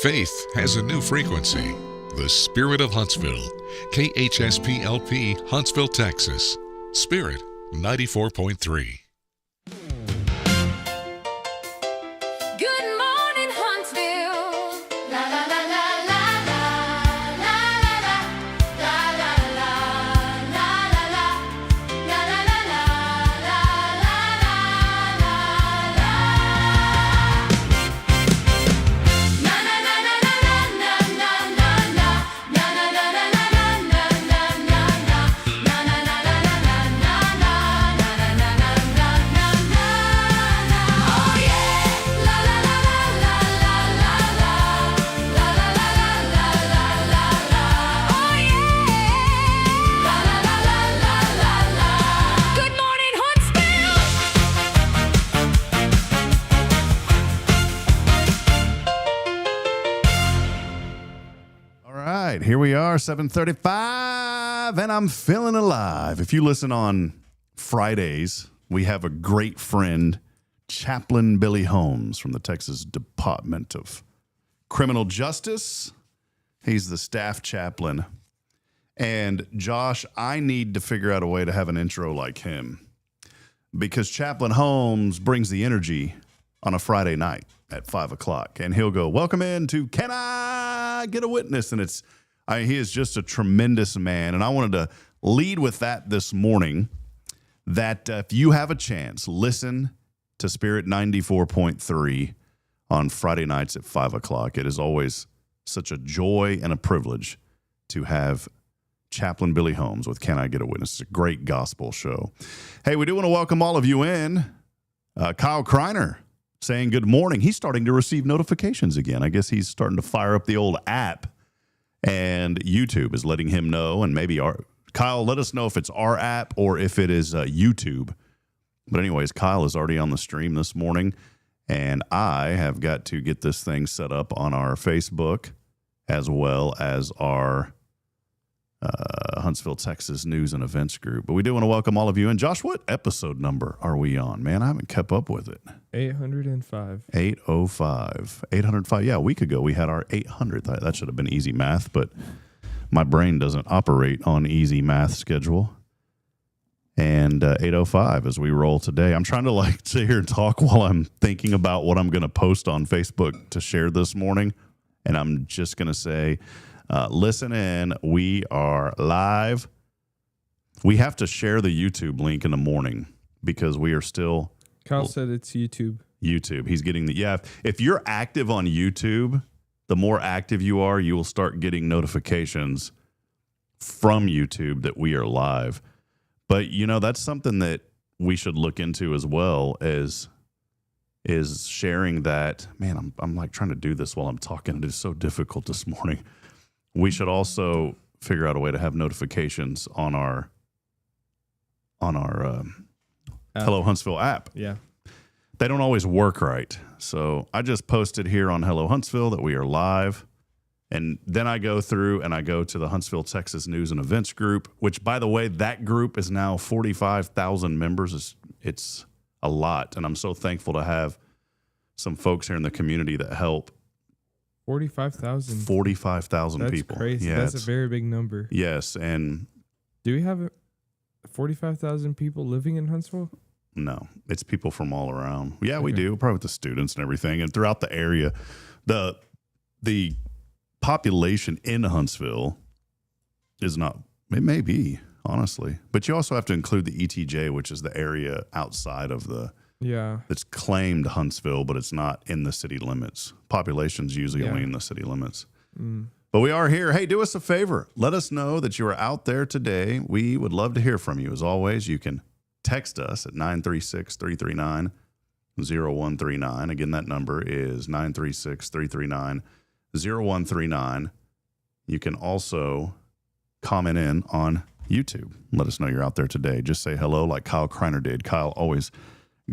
Faith has a new frequency. The Spirit of Huntsville. KHSPLP, Huntsville, Texas. Spirit 94.3. Here we are, 7:35, and I'm feeling alive. If you listen on Fridays, we have a great friend, Chaplain Billy Holmes from the Texas Department of Criminal Justice. He's the staff chaplain. And Josh, I need to figure out a way to have an intro like him because Chaplain Holmes brings the energy on a Friday night at 5 o'clock. And he'll go, welcome in to Can I Get a Witness? And he is just a tremendous man. And I wanted to lead with that this morning, that if you have a chance, listen to Spirit 94.3 on Friday nights at 5 o'clock. It is always such a joy and a privilege to have Chaplain Billy Holmes with Can I Get a Witness? It's a great gospel show. Hey, we do want to welcome all of you in. Kyle Kreiner saying good morning. He's starting to receive notifications again. I guess he's starting to fire up the old app. And YouTube is letting him know, and maybe Kyle, let us know if it's our app or if it is YouTube. But anyways, Kyle is already on the stream this morning, and I have got to get this thing set up on our Facebook as well as our Huntsville, Texas News and Events group. But we do want to welcome all of you. And Josh, what episode number are we on? Man, I haven't kept up with it. 805. 805. 805. Yeah, a week ago we had our 800th. That should have been easy math, but my brain doesn't operate on easy math schedule. And 805 as we roll today. I'm trying to sit here and talk while I'm thinking about what I'm going to post on Facebook to share this morning. And I'm just going to say, listen in. We are live. We have to share the YouTube link in the morning because we are still. Kyle said it's YouTube. YouTube. He's getting if you're active on YouTube, the more active you are, you will start getting notifications from YouTube that we are live. But, that's something that we should look into as well as is sharing that. Man, I'm trying to do this while I'm talking. It is so difficult this morning. We should also figure out a way to have notifications on our Hello Huntsville app. Yeah. They don't always work right. So I just posted here on Hello Huntsville that we are live. And then I go through and I go to the Huntsville, Texas News and Events group, which, by the way, that group is now 45,000 members. It's a lot. And I'm so thankful to have some folks here in the community that help. 45,000. 45,000 people. That's crazy. Yeah, that's a very big number. Yes. And do we have 45,000 people living in Huntsville? No, it's people from all around. Yeah, okay. We do. Probably with the students and everything. And throughout the area, the population in Huntsville is not, it may be, honestly. But you also have to include the ETJ, which is the area outside of it's claimed Huntsville, but it's not in the city limits. Population's usually only in the city limits. Mm. But we are here. Hey, do us a favor. Let us know that you are out there today. We would love to hear from you. As always, you can text us at 936-339-0139. Again, that number is 936-339-0139. You can also comment in on YouTube. Let us know you're out there today. Just say hello like Kyle Kreiner did. Kyle, always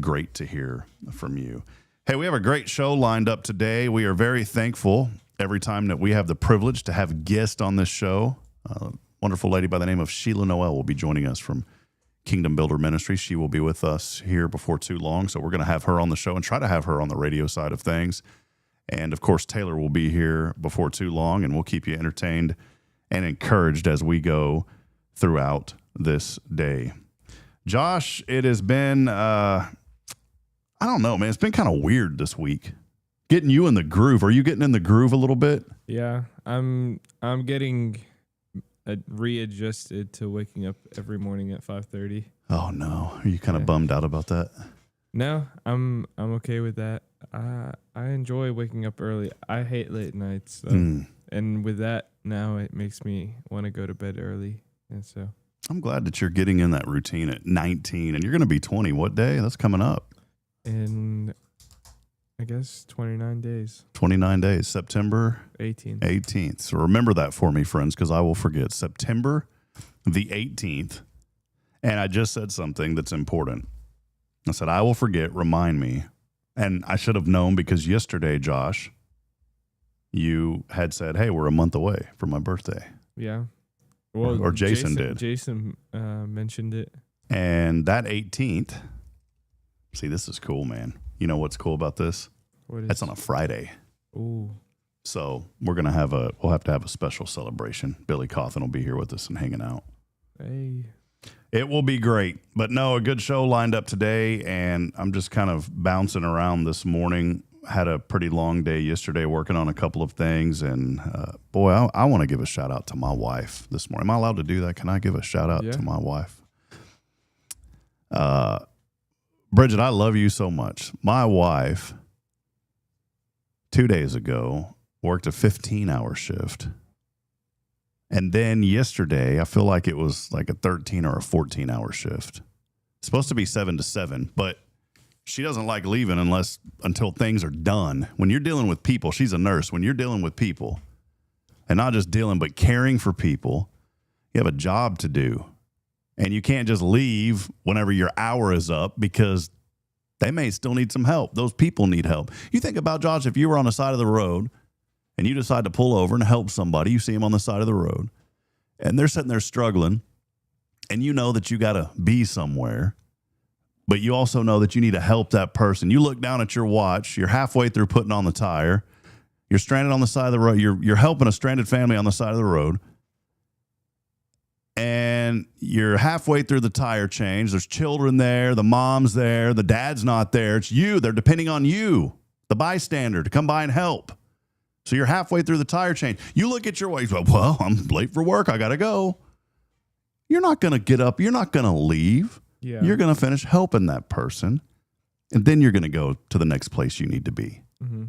great to hear from you. Hey, we have a great show lined up today. We are very thankful every time that we have the privilege to have guests on this show. A wonderful lady by the name of Shila Noel will be joining us from Kingdom Builder Ministries. She will be with us here before too long, so we're going to have her on the show and try to have her on the radio side of things. And, of course, Taylor will be here before too long, and we'll keep you entertained and encouraged as we go throughout this day. Josh, it has been, I don't know, man. It's been kind of weird this week. Getting you in the groove. Are you getting in the groove a little bit? Yeah, I'm getting readjusted to waking up every morning at 5:30. Oh, no. Are you kind of bummed out about that? No, I'm okay with that. I enjoy waking up early. I hate late nights, and with that, now it makes me want to go to bed early. And so I'm glad that you're getting in that routine at 19, and you're going to be 20. What day? That's coming up. in, I guess, 29 days. 29 days. September 18th. So remember that for me, friends, because I will forget. September the 18th. And I just said something that's important. I said, I will forget. Remind me. And I should have known because yesterday, Josh, you had said, hey, we're a month away from my birthday. Yeah. Well, or Jason did. Jason mentioned it. And that 18th, see, this is cool, man. You know what's cool about this? What is? That's on a Friday. Ooh. So we'll have to have a special celebration. Billy Cawthon will be here with us and hanging out. Hey. It will be great. But no, a good show lined up today, and I'm just kind of bouncing around this morning. Had a pretty long day yesterday working on a couple of things, and boy, I want to give a shout out to my wife this morning. Am I allowed to do that? Can I give a shout out to my wife? Bridget, I love you so much. My wife, 2 days ago, worked a 15-hour shift. And then yesterday, I feel like it was like a 13 or a 14-hour shift. It's supposed to be 7 to 7, but she doesn't like leaving until things are done. When you're dealing with people, she's a nurse. When you're dealing with people, and not just dealing, but caring for people, you have a job to do. And you can't just leave whenever your hour is up because they may still need some help. Those people need help. You think about, Josh, if you were on the side of the road and you decide to pull over and help somebody, you see them on the side of the road, and they're sitting there struggling, and you know that you got to be somewhere, but you also know that you need to help that person. You look down at your watch, you're halfway through putting on the tire, you're stranded on the side of the road, you're helping a stranded family on the side of the road, and you're halfway through the tire change. There's children there, the mom's there, the dad's not there. It's you. They're depending on you, the bystander, to come by and help. So you're halfway through the tire change. You look at your watch, well, I'm late for work. I got to go. You're not going to get up. You're not going to leave. Yeah. You're going to finish helping that person, and then you're going to go to the next place you need to be. Mm-hmm.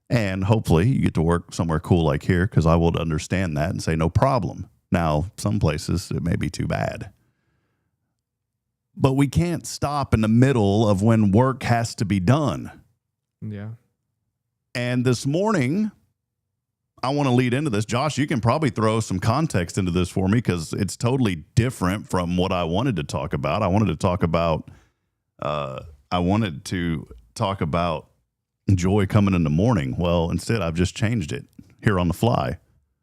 And hopefully you get to work somewhere cool like here, because I will understand that and say no problem. Now, some places it may be too bad. But we can't stop in the middle of when work has to be done. Yeah. And this morning, I want to lead into this. Josh, you can probably throw some context into this for me because it's totally different from what I wanted to talk about. I wanted to talk about joy coming in the morning. Well, instead, I've just changed it here on the fly.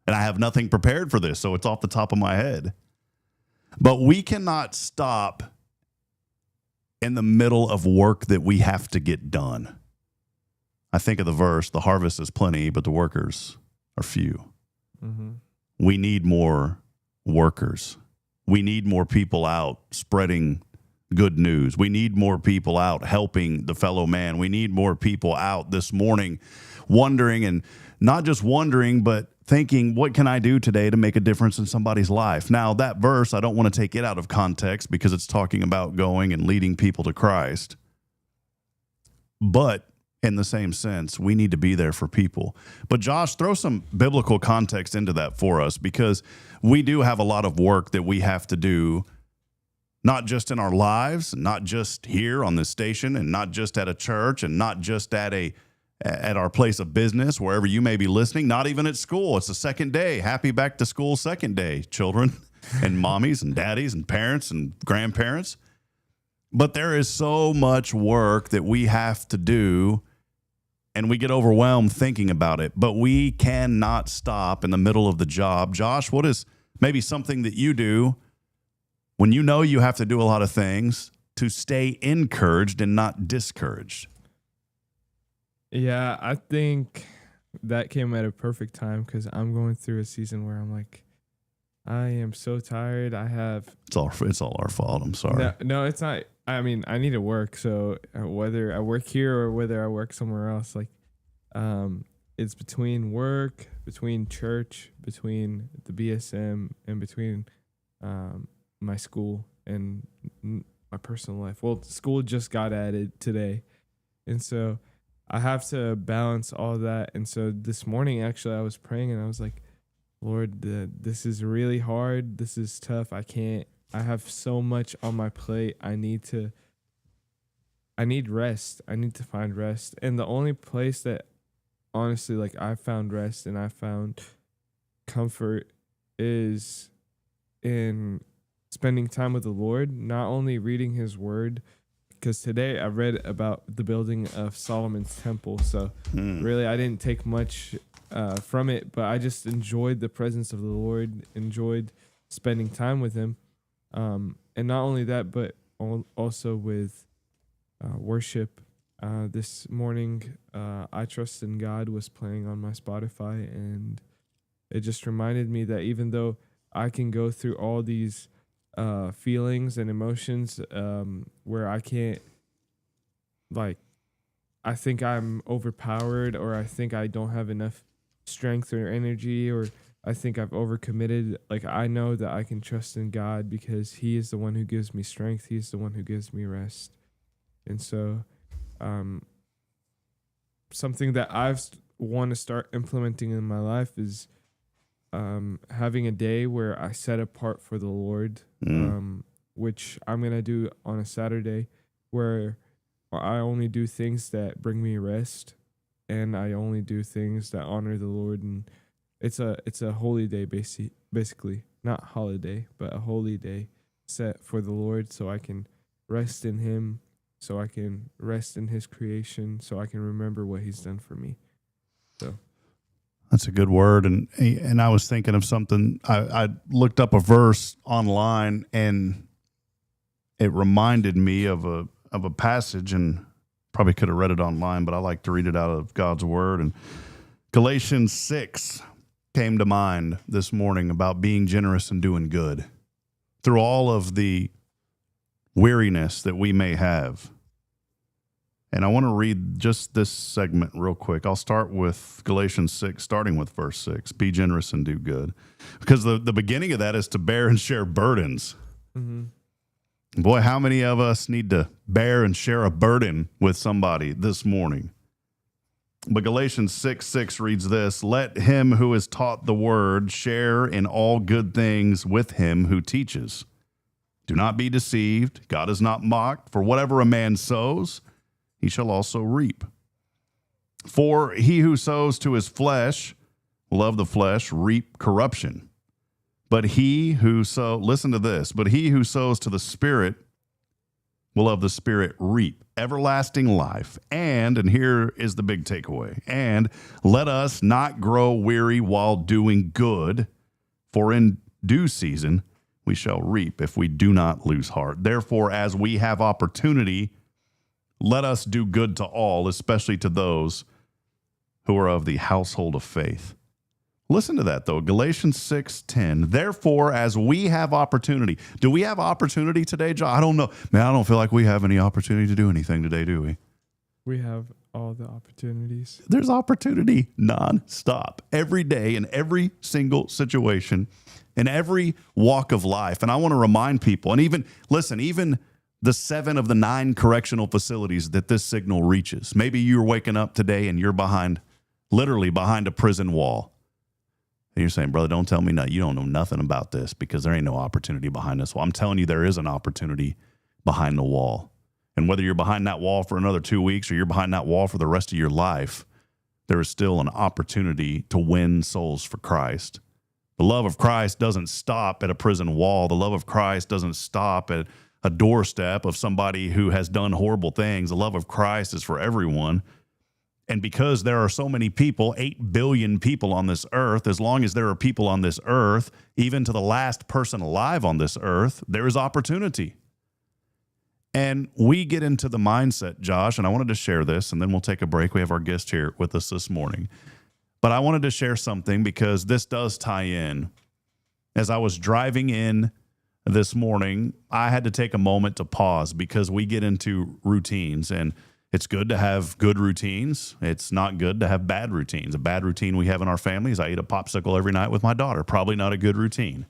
And I have nothing prepared for this, so it's off the top of my head. But we cannot stop in the middle of work that we have to get done. I think of the verse, the harvest is plenty, but the workers are few. Mm-hmm. We need more workers. We need more people out spreading good news. We need more people out helping the fellow man. We need more people out this morning wondering, and not just wondering, but thinking, what can I do today to make a difference in somebody's life? Now, that verse, I don't want to take it out of context because it's talking about going and leading people to Christ. But in the same sense, we need to be there for people. But Josh, throw some biblical context into that for us, because we do have a lot of work that we have to do, not just in our lives, not just here on this station, and not just at a church, and not just at our place of business, wherever you may be listening, not even at school. It's the second day. Happy back to school second day, children and mommies and daddies and parents and grandparents. But there is so much work that we have to do, and we get overwhelmed thinking about it, but we cannot stop in the middle of the job. Josh, what is maybe something that you do when you know you have to do a lot of things to stay encouraged and not discouraged? Yeah, I think that came at a perfect time because I'm going through a season where I'm like, I am so tired. I have It's all our fault. I'm sorry. no, it's not. I mean, I need to work. So whether I work here or whether I work somewhere else, like, it's between work, between church, between the BSM, and between my school and my personal life. Well, school just got added today, and so I have to balance all that. And so this morning, actually, I was praying and I was like, Lord, this is really hard. This is tough. I have so much on my plate. I need rest. I need to find rest. And the only place that honestly, like, I found rest and I found comfort is in spending time with the Lord, not only reading his word, because today I read about the building of Solomon's temple. So really, I didn't take much from it, but I just enjoyed the presence of the Lord, enjoyed spending time with him. And not only that, but also with worship. This morning, I Trust in God was playing on my Spotify, and it just reminded me that even though I can go through all these feelings and emotions where I can't, like, I think I'm overpowered, or I think I don't have enough strength or energy, or I think I've overcommitted. Like, I know that I can trust in God because he is the one who gives me strength. He's the one who gives me rest. And so something that I've want to start implementing in my life is having a day where I set apart for the Lord, which I'm going to do on a Saturday, where I only do things that bring me rest, and I only do things that honor the Lord. And it's a holy day, basically, not holiday, but a holy day set for the Lord, so I can rest in him, so I can rest in his creation, so I can remember what he's done for me. So That's a good word. And I was thinking of something. I looked up a verse online, and it reminded me of a passage, and probably could have read it online, but I like to read it out of God's word. And Galatians 6 came to mind this morning about being generous and doing good through all of the weariness that we may have. And I want to read just this segment real quick. I'll start with Galatians 6, starting with verse 6. Be generous and do good. Because the beginning of that is to bear and share burdens. Mm-hmm. Boy, how many of us need to bear and share a burden with somebody this morning? But Galatians 6:6 reads this: let him who is taught the word share in all good things with him who teaches. Do not be deceived. God is not mocked. For whatever a man sows, he shall also reap. For he who sows to his flesh will of the flesh reap corruption. But he who listen to this, but he who sows to the Spirit will of the Spirit reap everlasting life. And here is the big takeaway, and let us not grow weary while doing good, for in due season we shall reap if we do not lose heart. Therefore, as we have opportunity, let us do good to all, especially to those who are of the household of faith. Listen to that, though. Galatians 6:10. Therefore, as we have opportunity. Do we have opportunity today, John? I don't know. Man, I don't feel like we have any opportunity to do anything today, do we? We have all the opportunities. There's opportunity nonstop, every day, in every single situation, in every walk of life. And I want to remind people, and even the 7 of the 9 correctional facilities that this signal reaches. Maybe you're waking up today and you're literally behind a prison wall. And you're saying, brother, don't tell me nothing. You don't know nothing about this, because there ain't no opportunity behind this wall. I'm telling you, there is an opportunity behind the wall. And whether you're behind that wall for another 2 weeks or you're behind that wall for the rest of your life, there is still an opportunity to win souls for Christ. The love of Christ doesn't stop at a prison wall. The love of Christ doesn't stop at a doorstep of somebody who has done horrible things. The love of Christ is for everyone. And because there are so many people, 8 billion people on this earth, as long as there are people on this earth, even to the last person alive on this earth, there is opportunity. And we get into the mindset, Josh, and I wanted to share this, and then we'll take a break. We have our guest here with us this morning. But I wanted to share something because this does tie in. As I was driving in this morning, I had to take a moment to pause because we get into routines, and it's good to have good routines. It's not good to have bad routines. A bad routine we have in our family is I eat a popsicle every night with my daughter. Probably not a good routine.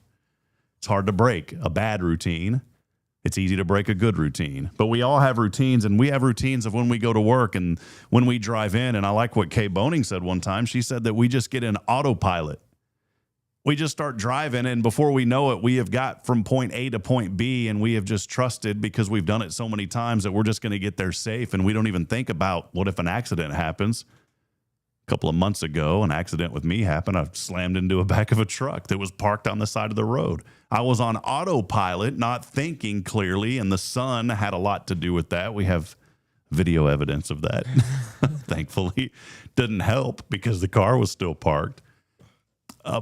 It's hard to break a bad routine. It's easy to break a good routine. But we all have routines, and we have routines of when we go to work and when we drive in. And I like what Kay Boning said one time. She said that we just get in autopilot. We just start driving, and before we know it, we have got from point A to point B, and we have just trusted because we've done it so many times that we're just going to get there safe, and we don't even think about what if an accident happens. A couple of months ago, an accident with me happened. I slammed into the back of a truck that was parked on the side of the road. I was on autopilot, not thinking clearly, and the sun had a lot to do with that. We have video evidence of that. Thankfully, didn't help because the car was still parked.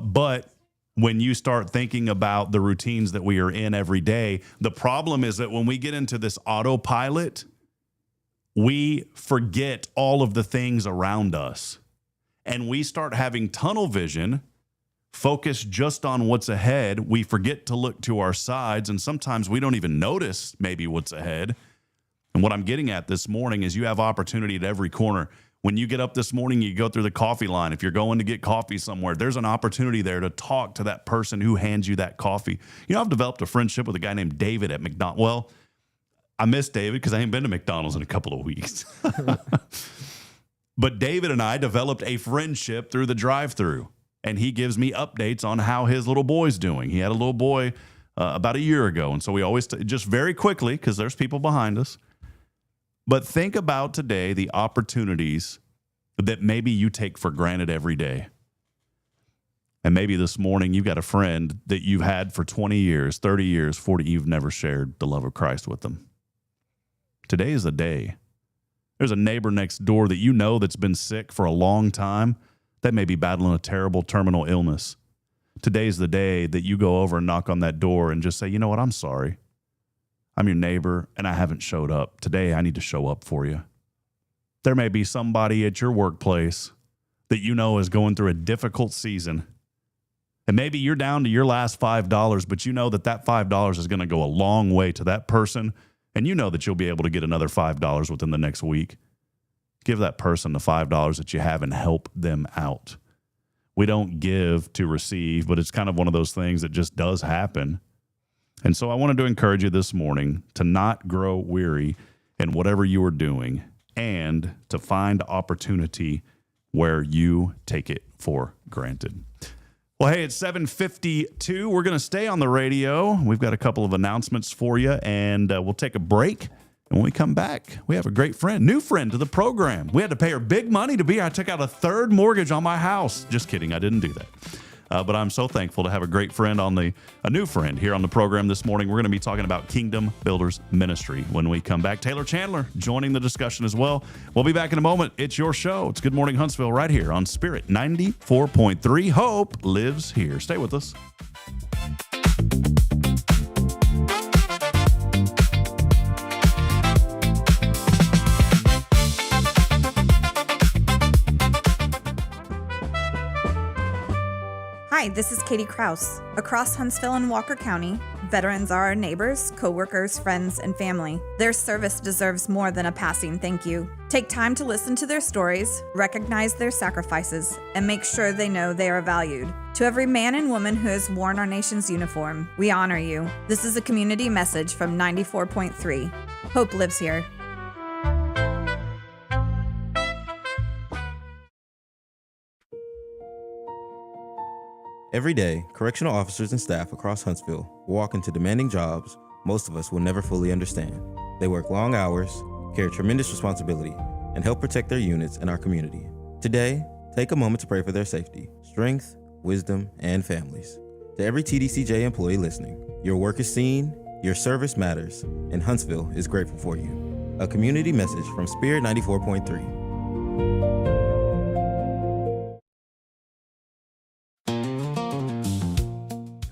But when you start thinking about the routines that we are in every day, the problem is that when we get into this autopilot, we forget all of the things around us. And we start having tunnel vision, focus just on what's ahead. We forget to look to our sides, and sometimes we don't even notice maybe what's ahead. And what I'm getting at this morning is you have opportunity at every corner. When you get up this morning, you go through the coffee line. If you're going to get coffee somewhere, there's an opportunity there to talk to that person who hands you that coffee. You know, I've developed a friendship with a guy named David at McDonald's. Well, I miss David because I ain't been to McDonald's in a couple of weeks. But David and I developed a friendship through the drive-thru, and he gives me updates on how his little boy's doing. He had a little boy about a year ago, and so we always, just very quickly, because there's people behind us, but think about today the opportunities that maybe you take for granted every day. And maybe this morning you've got a friend that you've had for 20 years, 30 years, 40, you've never shared the love of Christ with them. Today is the day. There's a neighbor next door that you know that's been sick for a long time. That may be battling a terrible terminal illness. Today's the day that you go over and knock on that door and just say, you know what, I'm sorry. I'm your neighbor and I haven't showed up. Today I need to show up for you. There may be somebody at your workplace that you know is going through a difficult season. And maybe you're down to your last $5, but you know that that $5 is going to go a long way to that person. And you know that you'll be able to get another $5 within the next week. Give that person the $5 that you have and help them out. We don't give to receive, but it's kind of one of those things that just does happen. And so I wanted to encourage you this morning to not grow weary in whatever you are doing and to find opportunity where you take it for granted. Well, hey, it's 7:52. We're going to stay on the radio. We've got a couple of announcements for you, and we'll take a break. And when we come back, we have a great friend, new friend to the program. We had to pay her big money to be here. I took out a third mortgage on my house. Just kidding. I didn't do that. But I'm so thankful to have a great friend a new friend here on the program this morning. We're going to be talking about Kingdom Builders Ministry when we come back. Taylor Chandler joining the discussion as well. We'll be back in a moment. It's your show. It's Good Morning Huntsville right here on Spirit 94.3. Hope lives here. Stay with us. Hi, this is Katie Kraus. Across Huntsville and Walker County, veterans are our neighbors, co-workers, friends, and family. Their service deserves more than a passing thank you. Take time to listen to their stories, recognize their sacrifices, and make sure they know they are valued. To every man and woman who has worn our nation's uniform, we honor you. This is a community message from 94.3. Hope lives here. Every day, correctional officers and staff across Huntsville walk into demanding jobs most of us will never fully understand. They work long hours, carry tremendous responsibility, and help protect their units and our community. Today, take a moment to pray for their safety, strength, wisdom, and families. To every TDCJ employee listening, your work is seen, your service matters, and Huntsville is grateful for you. A community message from Spirit 94.3.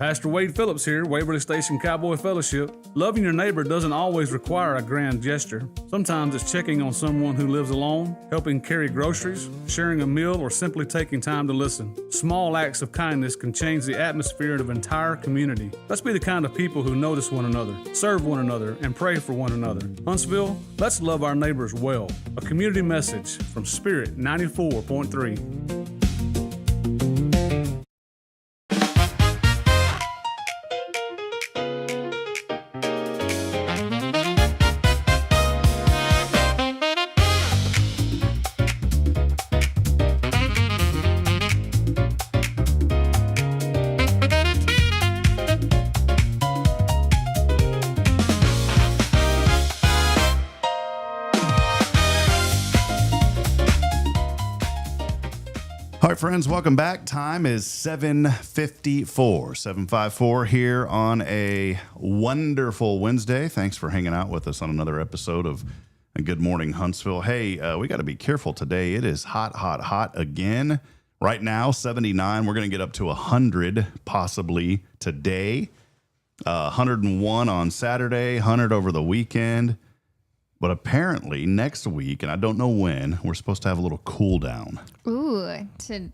Pastor Wade Phillips here, Waverly Station Cowboy Fellowship. Loving your neighbor doesn't always require a grand gesture. Sometimes it's checking on someone who lives alone, helping carry groceries, sharing a meal, or simply taking time to listen. Small acts of kindness can change the atmosphere of an entire community. Let's be the kind of people who notice one another, serve one another, and pray for one another. Huntsville, let's love our neighbors well. A community message from Spirit 94.3. All right, friends, welcome back. Time is 7:54 here on a wonderful Wednesday. Thanks for hanging out with us on another episode of Good Morning Huntsville. Hey, we got to be careful today. It is hot again. Right now, 79. We're going to get up to 100 possibly today. 101 on Saturday, 100 over the weekend. But apparently next week, and I don't know when, we're supposed to have a little cool down. Ooh, to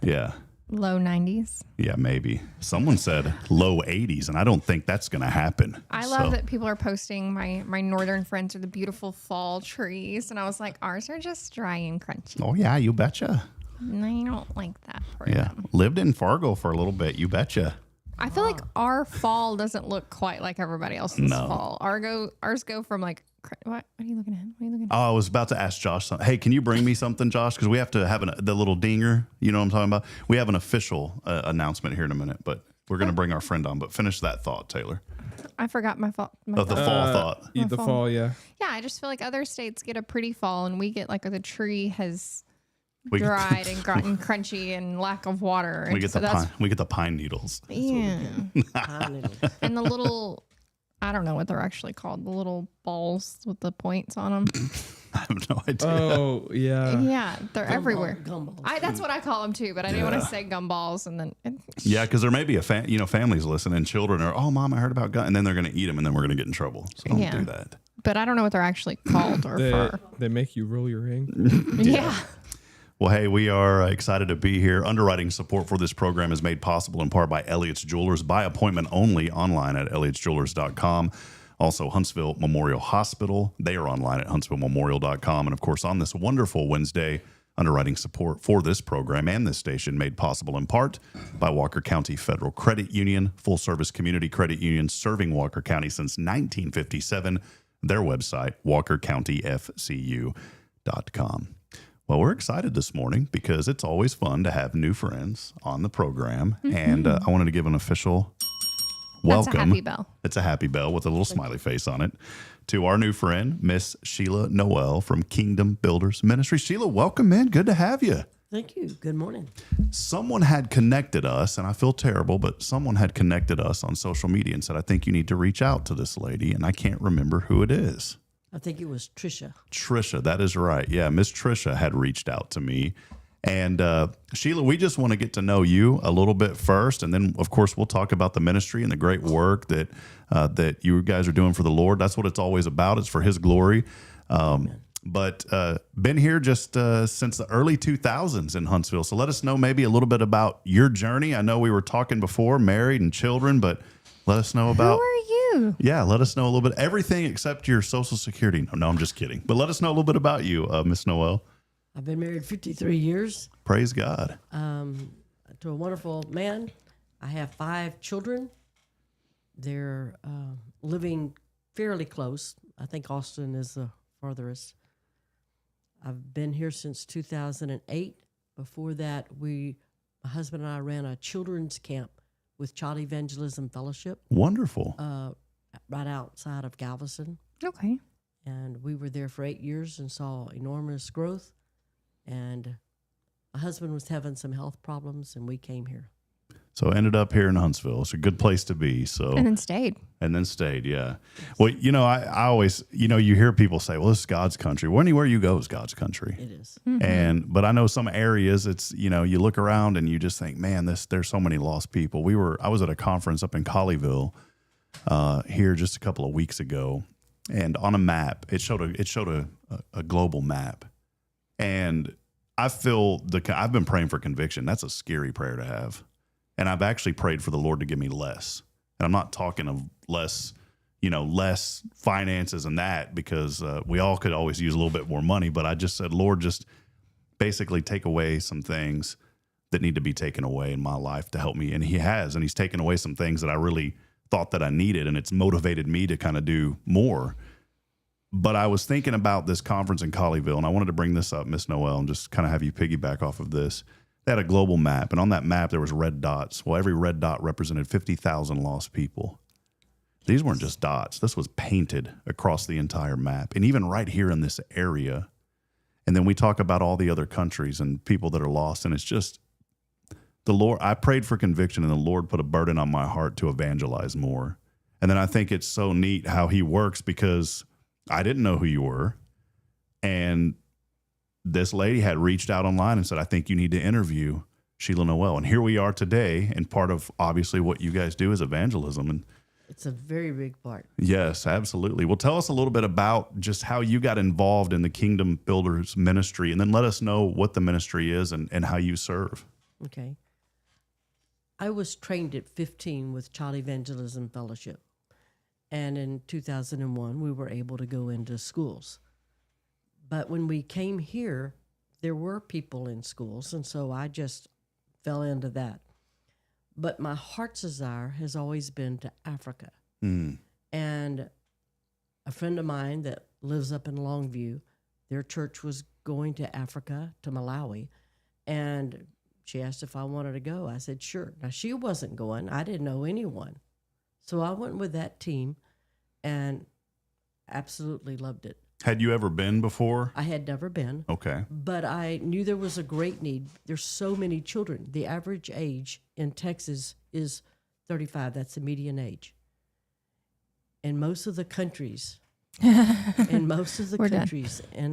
Yeah. low 90s. Yeah, maybe. Someone said low 80s, and I don't think that's going to happen. I love that people are posting my northern friends are the beautiful fall trees, and I was like, ours are just dry and crunchy. Oh, yeah, you betcha. And I don't like that for Yeah. them. Lived in Fargo for a little bit, you betcha. I feel like our fall doesn't look quite like everybody else's No. fall. Ours go from like, what are you looking at? What are you looking at? Oh, I was about to ask Josh something. Hey, can you bring me something, Josh? Because we have to have the little dinger. You know what I'm talking about? We have an official announcement here in a minute, but we're going to bring our friend on. But finish that thought, Taylor. I forgot my fall. The fall thought. The fall, yeah. Yeah, I just feel like other states get a pretty fall, and we get like the tree has We get- dried and crunchy and lack of water. We get So the that's- pine. We get the pine needles. Yeah. And the little, I don't know what they're actually called, the little balls with the points on them. I have no idea. Oh, yeah. Yeah, they're everywhere. Gumballs. That's what I call them too, but I didn't want to say gumballs. And then, Yeah, because there may be families listening. Children are, oh, Mom, I heard about gun, and then they're going to eat them, and then we're going to get in trouble. So don't Yeah. do that. but I don't know what they're actually called or for. They make you roll your ring. Yeah. Well, hey, we are excited to be here. Underwriting support for this program is made possible in part by Elliott's Jewelers, by appointment only, online at elliotsjewelers.com. Also, Huntsville Memorial Hospital. They are online at huntsvillememorial.com. And, of course, on this wonderful Wednesday, underwriting support for this program and this station made possible in part by Walker County Federal Credit Union, full-service community credit union serving Walker County since 1957. Their website, walkercountyfcu.com. Well, we're excited this morning because it's always fun to have new friends on the program. And I wanted to give an official welcome. That's a happy bell. It's a happy bell with a little smiley face on it to our new friend, Miss Shila Noel from Kingdom Builders Ministry. Sheila, welcome in. Good to have you. Thank you. Good morning. Someone had connected us, and I feel terrible, but someone had connected us on social media and said, I think you need to reach out to this lady, and I can't remember who it is. I think it was Trisha. Trisha, that is right. Yeah, Miss Trisha had reached out to me. And Sheila, we just want to get to know you a little bit first, and then, of course, we'll talk about the ministry and the great work that that you guys are doing for the Lord. That's what it's always about. It's for His glory. But been here just since the early 2000s in Huntsville. So let us know maybe a little bit about your journey. I know we were talking before, married and children, but let us know about... Who are you? Yeah, let us know a little bit. Everything except your Social Security. No, I'm just kidding. But let us know a little bit about you, Miss Noel. I've been married 53 years Praise God. to a wonderful man. I have 5 children. They're living fairly close. I think Austin is the farthest. I've been here since 2008. Before that, my husband and I ran a children's camp with Child Evangelism Fellowship Wonderful. right outside of Galveston. Okay. And we were there for 8 years and saw enormous growth. And my husband was having some health problems, and we came here. So ended up here in Huntsville. It's a good place to be. So And then stayed. Yeah. Well, I always, you hear people say, well, this is God's country. Well, anywhere you go is God's country. It is. But I know some areas it's, you look around and you just think, man, there's so many lost people. I was at a conference up in Colleyville here just a couple of weeks ago, and on a map, it showed a global map. And I've been praying for conviction. That's a scary prayer to have. And I've actually prayed for the Lord to give me less. And I'm not talking of less finances and that, because we all could always use a little bit more money. But I just said, Lord, just basically take away some things that need to be taken away in my life to help me. And he has, and he's taken away some things that I really thought that I needed. And it's motivated me to kind of do more. But I was thinking about this conference in Colleyville, and I wanted to bring this up, Miss Noel, and just kind of have you piggyback off of this. They had a global map, and on that map there was red dots. Well, every red dot represented 50,000 lost people. These weren't just dots. This was painted across the entire map, and even right here in this area. And then we talk about all the other countries and people that are lost, and it's just the Lord. I prayed for conviction, and the Lord put a burden on my heart to evangelize more. And then I think it's so neat how he works, because I didn't know who you were, and this lady had reached out online and said, I think you need to interview Shila Noel. And here we are today. And part of obviously what you guys do is evangelism. And it's a very big part. Yes, absolutely. Well, tell us a little bit about just how you got involved in the Kingdom Builders ministry, and then let us know what the ministry is and how you serve. Okay. I was trained at 15 with Child Evangelism Fellowship. And in 2001, we were able to go into schools. But when we came here, there were people in schools, and so I just fell into that. But my heart's desire has always been to Africa. And a friend of mine that lives up in Longview, their church was going to Africa, to Malawi, and she asked if I wanted to go. I said, sure. Now, she wasn't going. I didn't know anyone. So I went with that team and absolutely loved it. Had you ever been before? I had never been. Okay. But I knew there was a great need. There's so many children. The average age in Texas is 35. That's the median age. In most of the countries, in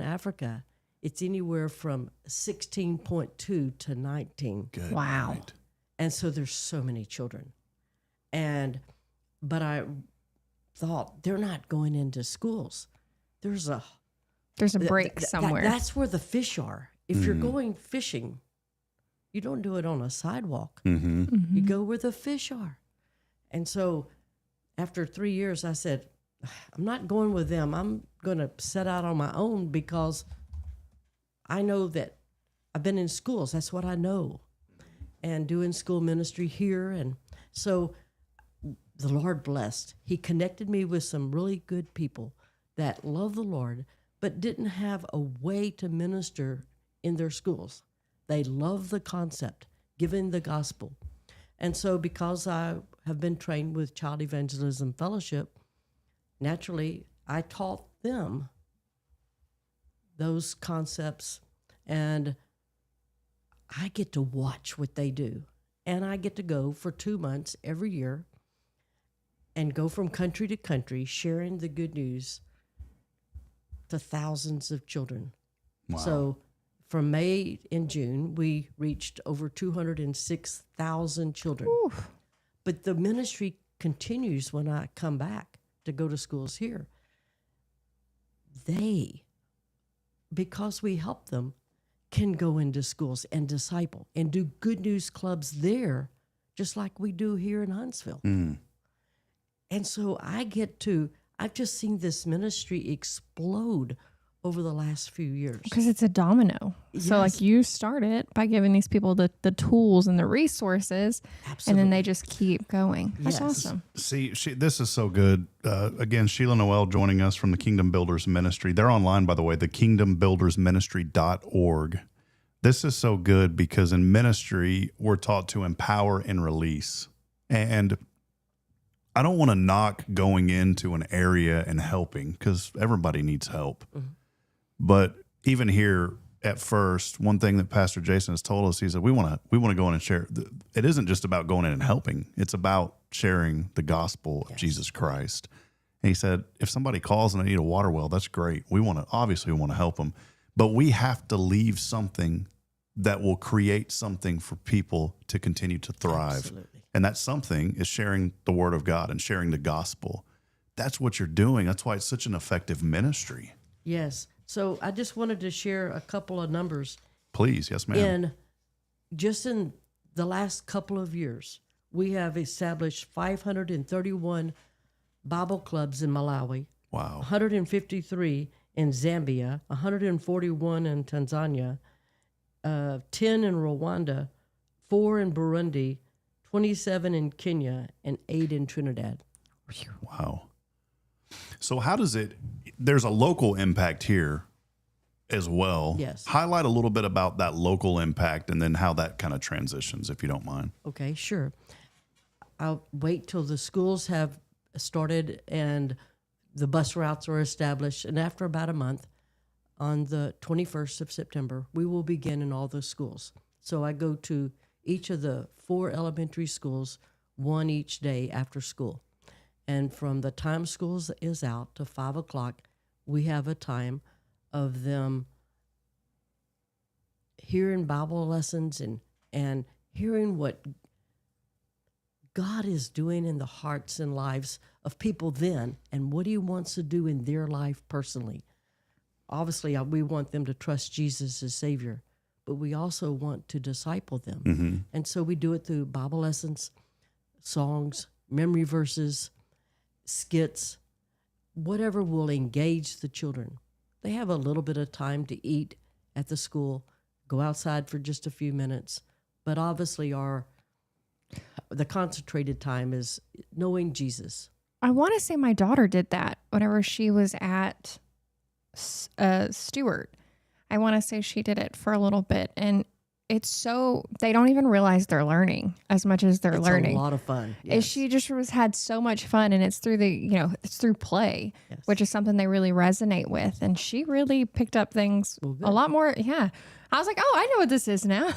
Africa, it's anywhere from 16.2 to 19. Good. Wow. Night. And so there's so many children. But I thought, they're not going into schools. There's a break somewhere. That's where the fish are. If you're going fishing, you don't do it on a sidewalk. You go where the fish are. And so after 3 years, I said, I'm not going with them. I'm going to set out on my own, because I know that I've been in schools. That's what I know. And doing school ministry here. And so the Lord blessed. He connected me with some really good people that love the Lord, but didn't have a way to minister in their schools. They love the concept, giving the gospel. And so because I have been trained with Child Evangelism Fellowship, naturally, I taught them those concepts, and I get to watch what they do. And I get to go for 2 months every year and go from country to country, sharing the good news to thousands of children. Wow. So from May and June, we reached over 206,000 children. Oof. But the ministry continues when I come back to go to schools here. They, because we help them, can go into schools and disciple and do good news clubs there, just like we do here in Huntsville. And so I've just seen this ministry explode over the last few years. Because it's a domino. Yes. So like you start it by giving these people the tools and the resources, Absolutely. and then they just keep going. That's Yes. awesome. See, this is so good. Again, Shila Noel joining us from the Kingdom Builders Ministry. They're online, by the way, the kingdombuildersministry.org. This is so good because in ministry, we're taught to empower and release. And I don't want to knock going into an area and helping, because everybody needs help. But even here at first, one thing that Pastor Jason has told us, he said, we want to go in and share. It isn't just about going in and helping. It's about sharing the gospel of Jesus Christ. And he said, if somebody calls and they need a water well, that's great. We want to help them, but we have to leave something that will create something for people to continue to thrive. Absolutely. And that something is sharing the word of God and sharing the gospel. That's what you're doing. That's why it's such an effective ministry. Yes. So I just wanted to share a couple of numbers. Please. Yes, ma'am. In the last couple of years, we have established 531 Bible clubs in Malawi. Wow. 153 in Zambia, 141 in Tanzania, 10 in Rwanda, 4 in Burundi, 27 in Kenya, and 8 in Trinidad. Wow. So how does there's a local impact here as well. Yes. Highlight a little bit about that local impact and then how that kind of transitions, if you don't mind. Okay, sure. I'll wait till the schools have started and the bus routes are established. And after about a month, on the 21st of September, we will begin in all the schools. So I go to each of the 4 elementary schools, one each day after school. And from the time school is out to 5 o'clock, we have a time of them hearing Bible lessons and hearing what God is doing in the hearts and lives of people then and what he wants to do in their life personally. Obviously, we want them to trust Jesus as Savior, but we also want to disciple them. Mm-hmm. And so we do it through Bible lessons, songs, memory verses, skits, whatever will engage the children. They have a little bit of time to eat at the school, go outside for just a few minutes, but obviously the concentrated time is knowing Jesus. I want to say my daughter did that whenever she was at Stewart. I want to say she did it for a little bit, and it's so they don't even realize they're learning as much as they're learning. It's a lot of fun. And she just had so much fun, and it's through it's through play, Yes. which is something they really resonate with. And she really picked up things a lot more. Yeah, I was like, oh, I know what this is now.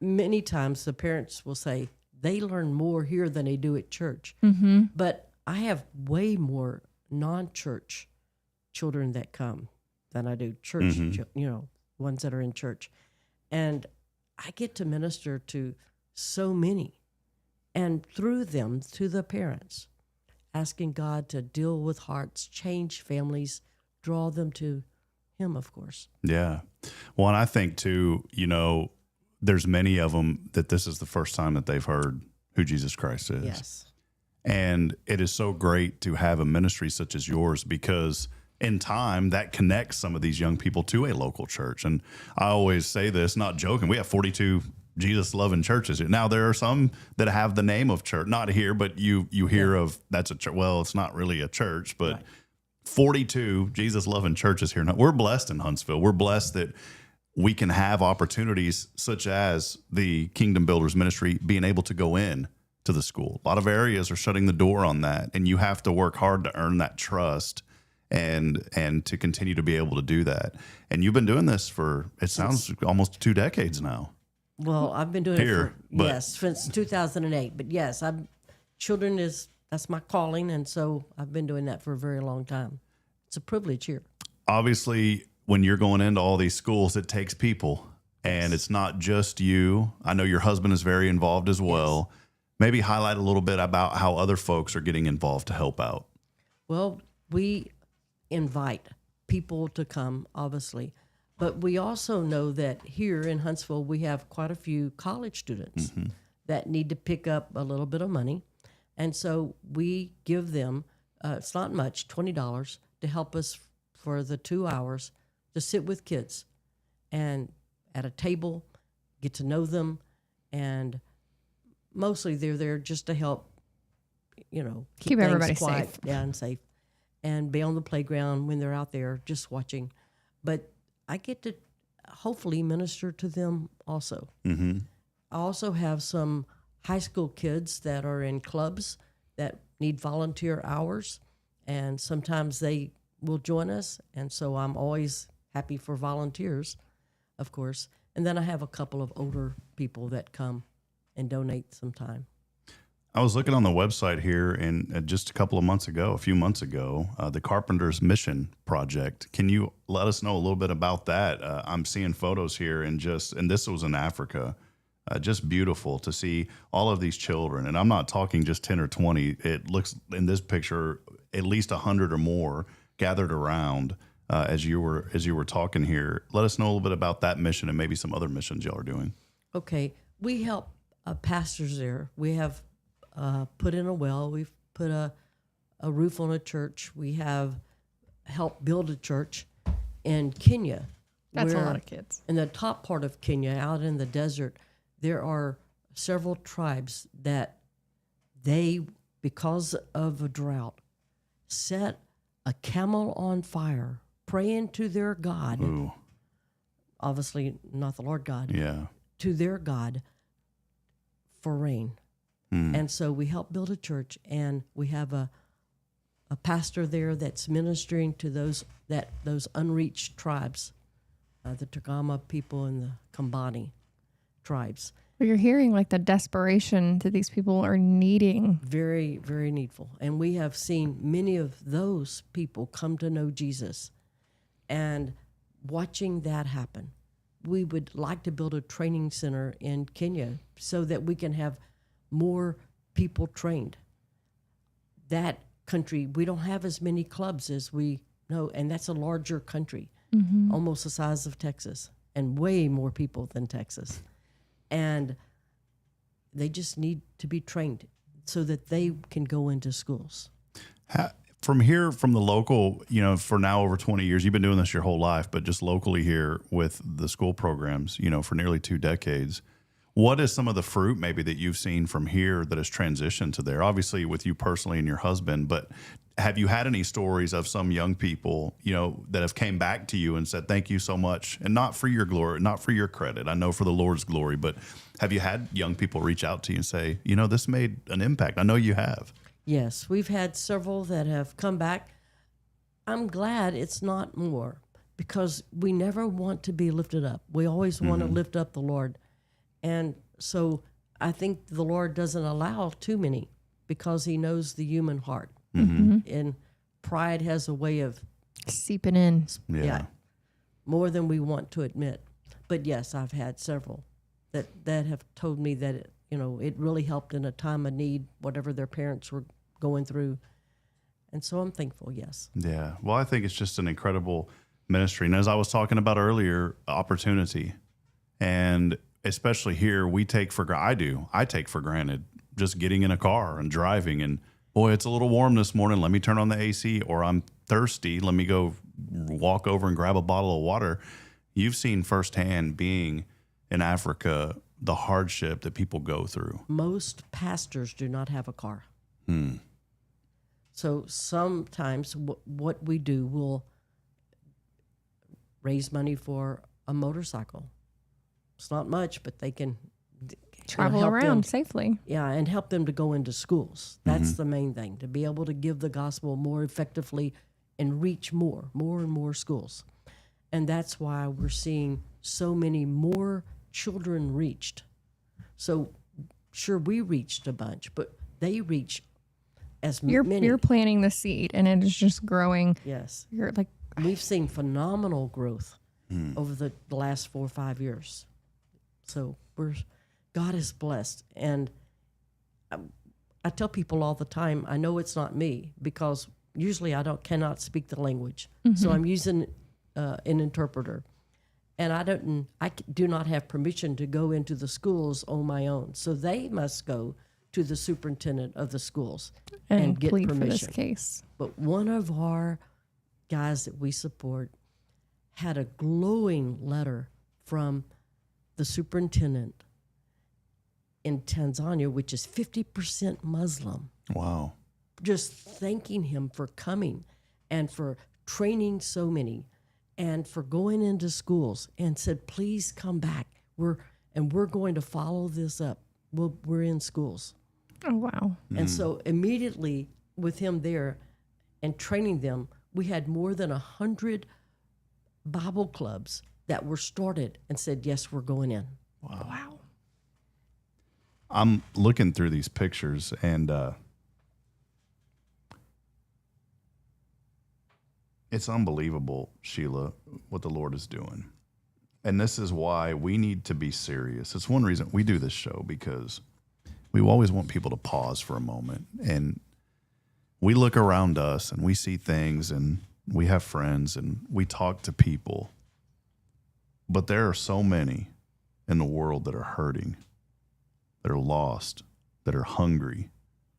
Many times the parents will say they learn more here than they do at church. Mm-hmm. But I have way more non-church children that come than I do church, ones that are in church. And I get to minister to so many. And through them, to the parents, asking God to deal with hearts, change families, draw them to him, of course. Yeah. Well, and I think too, there's many of them that this is the first time that they've heard who Jesus Christ is. Yes. And it is so great to have a ministry such as yours because in time that connects some of these young people to a local church. And I always say this, not joking, we have 42 Jesus loving churches. Now there are some that have the name of church, not here, but you hear of that's a church. Well, it's not really a church, but 42 Jesus loving churches here. Now, we're blessed in Huntsville. We're blessed that we can have opportunities such as the Kingdom Builders Ministry being able to go in to the school. A lot of areas are shutting the door on that, and you have to work hard to earn that trust and to continue to be able to do that. And you've been doing this for, it sounds almost 2 decades now. Well, I've been doing Here, but- since 2008. But yes, that's my calling, and so I've been doing that for a very long time. It's a privilege here. Obviously, when you're going into all these schools, it takes people, and it's not just you. I know your husband is very involved as well. Maybe highlight a little bit about how other folks are getting involved to help out. Well, we invite people to come, obviously, but we also know that here in Huntsville, we have quite a few college students that need to pick up a little bit of money. And so we give them, it's not much, $20 to help us for the 2 hours to sit with kids and at a table, get to know them, and mostly they're there just to help, Keep everybody quiet, safe. and safe, and be on the playground when they're out there just watching. But I get to hopefully minister to them also. Mm-hmm. I also have some high school kids that are in clubs that need volunteer hours, and sometimes they will join us, and so I'm always happy for volunteers. of course. And then I have a couple of older people that come and donate some time. I was looking on the website here, and just a few months ago, the Carpenters Mission Project. Can you let us know a little bit about that? I'm seeing photos here, and this was in Africa. Just beautiful to see all of these children, and I'm not talking just 10 or 20. It looks in this picture at least 100 or more gathered around as you were talking here. Let us know a little bit about that mission and maybe some other missions y'all are doing. Okay, we help pastors there. We have put in a well. We've put a roof on a church. We have helped build a church in Kenya. That's a lot of kids. In the top part of Kenya, out in the desert, there are several tribes that because of a drought, set a camel on fire, praying to their God. Ooh. Obviously not the Lord God. Yeah. To their God for rain. And so we help build a church, and we have a pastor there that's ministering to those unreached tribes, the Tagama people and the Kambani tribes. But you're hearing like the desperation that these people are needing. Very, very needful. And we have seen many of those people come to know Jesus. And watching that happen, we would like to build a training center in Kenya so that we can have more people trained. That country, we don't have as many clubs as we know, and that's a larger country, almost the size of Texas, and way more people than Texas. And they just need to be trained so that they can go into schools. From the local, for now over 20 years, you've been doing this your whole life, but just locally here with the school programs, for nearly 2 decades. What is some of the fruit maybe that you've seen from here that has transitioned to there? Obviously with you personally and your husband, but have you had any stories of some young people, that have came back to you and said, thank you so much, and not for your glory, not for your credit, I know for the Lord's glory, but have you had young people reach out to you and say, this made an impact? I know you have. Yes, we've had several that have come back. I'm glad it's not more, because we never want to be lifted up. We always want to lift up the Lord. And so I think the Lord doesn't allow too many, because he knows the human heart. And pride has a way of seeping in. Yeah, more than we want to admit. But yes, I've had several that have told me that it really helped in a time of need, whatever their parents were going through. And so I'm thankful, yes. Yeah. Well, I think it's just an incredible ministry. And as I was talking about earlier, opportunity. And especially here, I take for granted just getting in a car and driving, and boy, it's a little warm this morning. Let me turn on the AC, or I'm thirsty. Let me go walk over and grab a bottle of water. You've seen firsthand, being in Africa, the hardship that people go through. Most pastors do not have a car. So sometimes what we do, we'll raise money for a motorcycle. It's not much, but they can travel around safely. Yeah, and help them to go into schools. That's the main thing, to be able to give the gospel more effectively and reach more and more schools. And that's why we're seeing so many more children reached. So sure, we reached a bunch, but they reach as many. You're planting the seed, and it is just growing. Yes. We've seen phenomenal growth over the last 4 or 5 years. So God is blessed. And I tell people all the time, I know it's not me, because usually I cannot speak the language. So I'm using an interpreter. And I do not have permission to go into the schools on my own. So they must go to the superintendent of the schools and get plead permission. For this case. But one of our guys that we support had a glowing letter from the superintendent in Tanzania, which is 50% Muslim. Wow. Just thanking him for coming and for training so many and for going into schools, and said, please come back. We're going to follow this up. We're in schools. Oh, wow. And so immediately with him there and training them, we had more than 100 Bible clubs that were started and said, yes, we're going in. Wow. I'm looking through these pictures, and it's unbelievable, Sheila, what the Lord is doing. And this is why we need to be serious. It's one reason we do this show, because we always want people to pause for a moment. And we look around us and we see things, and we have friends and we talk to people. But there are so many in the world that are hurting, that are lost, that are hungry,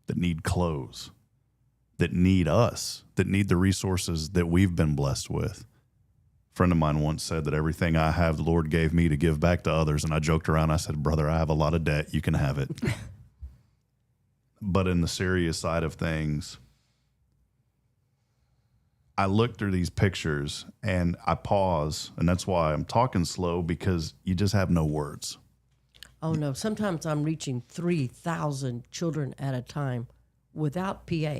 that need clothes, that need us, that need the resources that we've been blessed with. A friend of mine once said that everything I have, the Lord gave me to give back to others. And I joked around. I said, brother, I have a lot of debt. You can have it. But in the serious side of things, I look through these pictures and I pause. And that's why I'm talking slow, because you just have no words. Oh, no. Sometimes I'm reaching 3,000 children at a time without PA.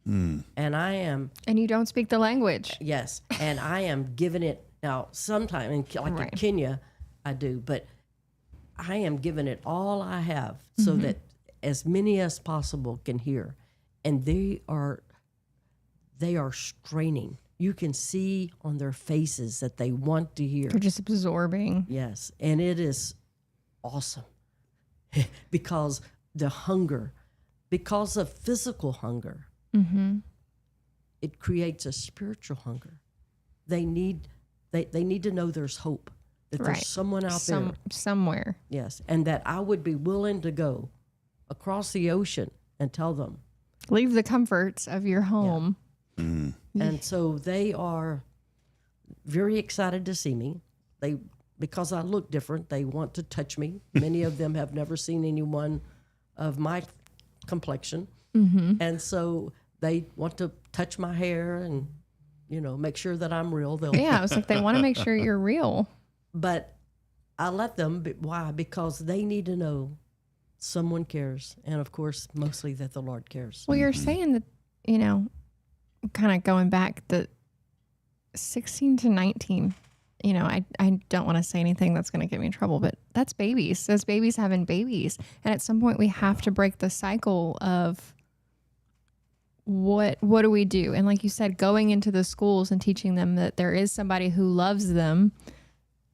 And I am. And you don't speak the language. Yes. And I am giving it. Now, sometime, in Kenya, I do. But I am giving it all I have so that as many as possible can hear. And they are straining. You can see on their faces that they want to hear. They're just absorbing. Yes. And it is awesome because the hunger, because of physical hunger, it creates a spiritual hunger. They need to know there's hope, that there's someone out there. Somewhere. Yes. And that I would be willing to go across the ocean and tell them. Leave the comforts of your home. Mm-hmm. And so they are very excited to see me. Because I look different, they want to touch me. Many of them have never seen anyone of my complexion. And so they want to touch my hair and, make sure that I'm real. Yeah, I was like, they want to make sure you're real. But I let them. Why? Because they need to know someone cares. And, of course, mostly that the Lord cares. Well, you're saying that, kind of going back, the 16 to 19, I don't want to say anything that's going to get me in trouble, but that's babies. Those babies having babies. And at some point we have to break the cycle of what do we do? And like you said, going into the schools and teaching them that there is somebody who loves them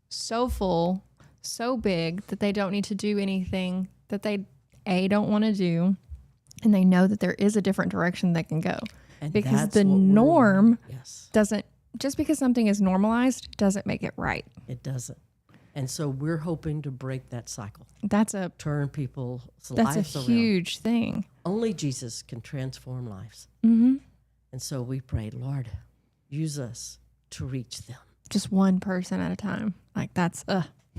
so full, so big that they don't need to do anything that they don't want to do. And they know that there is a different direction they can go. And because the norm yes. doesn't, just because something is normalized doesn't make it right. It doesn't. And so we're hoping to break that cycle. Turn people's lives around. That's a huge thing. Only Jesus can transform lives. And so we pray, Lord, use us to reach them. Just one person at a time. Like that's,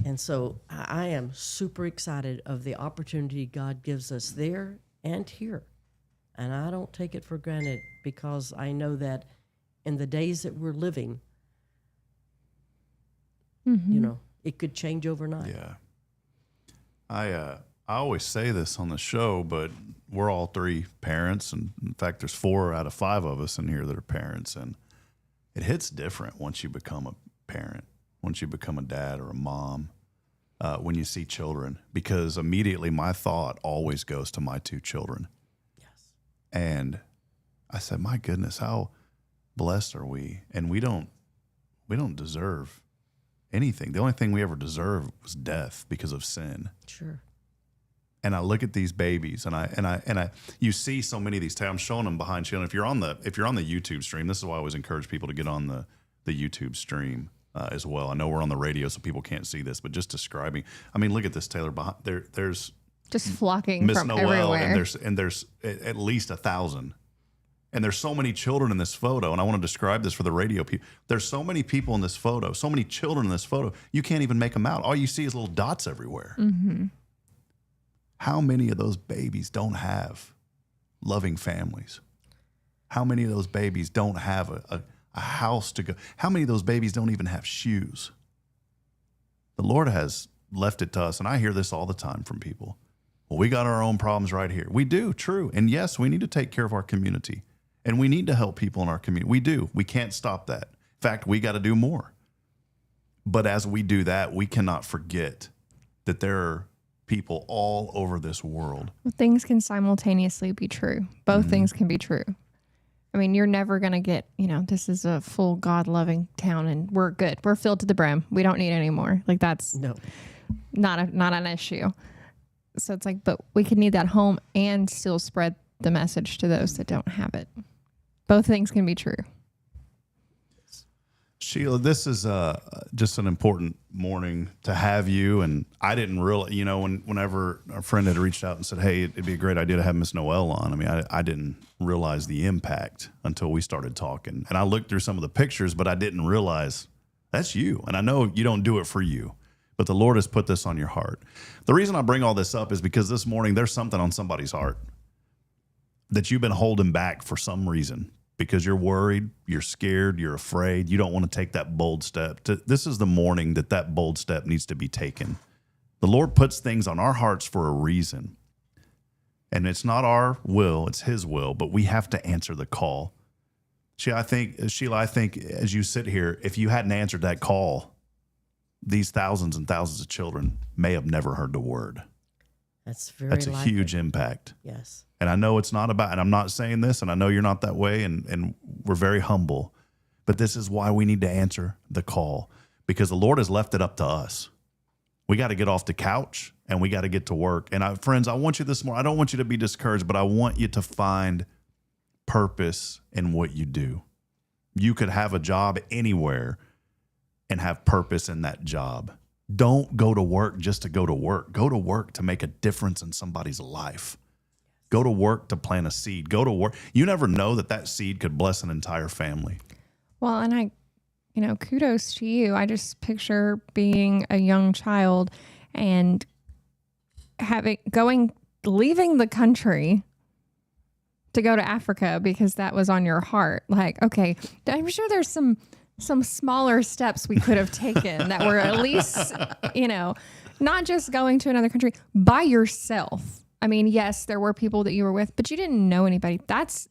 And so I am super excited of the opportunity God gives us there and here. And I don't take it for granted, because I know that in the days that we're living, it could change overnight. Yeah. I always say this on the show, but we're all three parents. And in fact, there's 4 out of 5 of us in here that are parents. And it hits different once you become a parent, once you become a dad or a mom, when you see children, because immediately my thought always goes to my 2 children. Yes. And I said, my goodness, how blessed are we? And we don't deserve anything. The only thing we ever deserved was death because of sin. Sure. And I look at these babies, and I you see so many of these. I'm showing them behind Shila. If you're on the YouTube stream, this is why I always encourage people to get on the YouTube stream as well. I know we're on the radio, so people can't see this, but just describing. I mean, look at this, Taylor. There's just flocking Miss from Noel, everywhere. and there's at least 1,000. And there's so many children in this photo, and I want to describe this for the radio people. There's so many people in this photo, so many children in this photo, you can't even make them out. All you see is little dots everywhere. How many of those babies don't have loving families? How many of those babies don't have a house to go? How many of those babies don't even have shoes? The Lord has left it to us, and I hear this all the time from people. Well, we got our own problems right here. We do, true. And yes, we need to take care of our community. And we need to help people in our community. We do. We can't stop that. In fact, we got to do more. But as we do that, we cannot forget that there are people all over this world. Well, things can simultaneously be true. Both things can be true. I mean, you're never going to get, this is a full God-loving town and we're good. We're filled to the brim. We don't need any more. Like that's not an issue. So it's like, but we could need that home and still spread the message to those that don't have it. Both things can be true. Shila, this is just an important morning to have you. And I didn't really, whenever a friend had reached out and said, hey, it'd be a great idea to have Miss Noel on. I mean, I didn't realize the impact until we started talking. And I looked through some of the pictures, but I didn't realize that's you. And I know you don't do it for you, but the Lord has put this on your heart. The reason I bring all this up is because this morning there's something on somebody's heart that you've been holding back for some reason. Because you're worried, you're scared, you're afraid, you don't want to take that bold step. This is the morning that bold step needs to be taken. The Lord puts things on our hearts for a reason. And it's not our will, it's His will, but we have to answer the call. Sheila, I think as you sit here, if you hadn't answered that call, these thousands and thousands of children may have never heard the word. That's a likely. Huge impact. Yes. And I know it's not about, and I'm not saying this, and I know you're not that way, and we're very humble, but this is why we need to answer the call, because the Lord has left it up to us. We got to get off the couch and we got to get to work. And friends, I want you this morning, I don't want you to be discouraged, but I want you to find purpose in what you do. You could have a job anywhere and have purpose in that job. Don't go to work just to go to work. Go to work to make a difference in somebody's life. Go to work to plant a seed. Go to work. You never know that seed could bless an entire family. Well, and kudos to you. I just picture being a young child and leaving the country to go to Africa because that was on your heart. Like, okay, I'm sure there's some smaller steps we could have taken that were at least, not just going to another country by yourself. I mean, yes, there were people that you were with, but you didn't know anybody. That's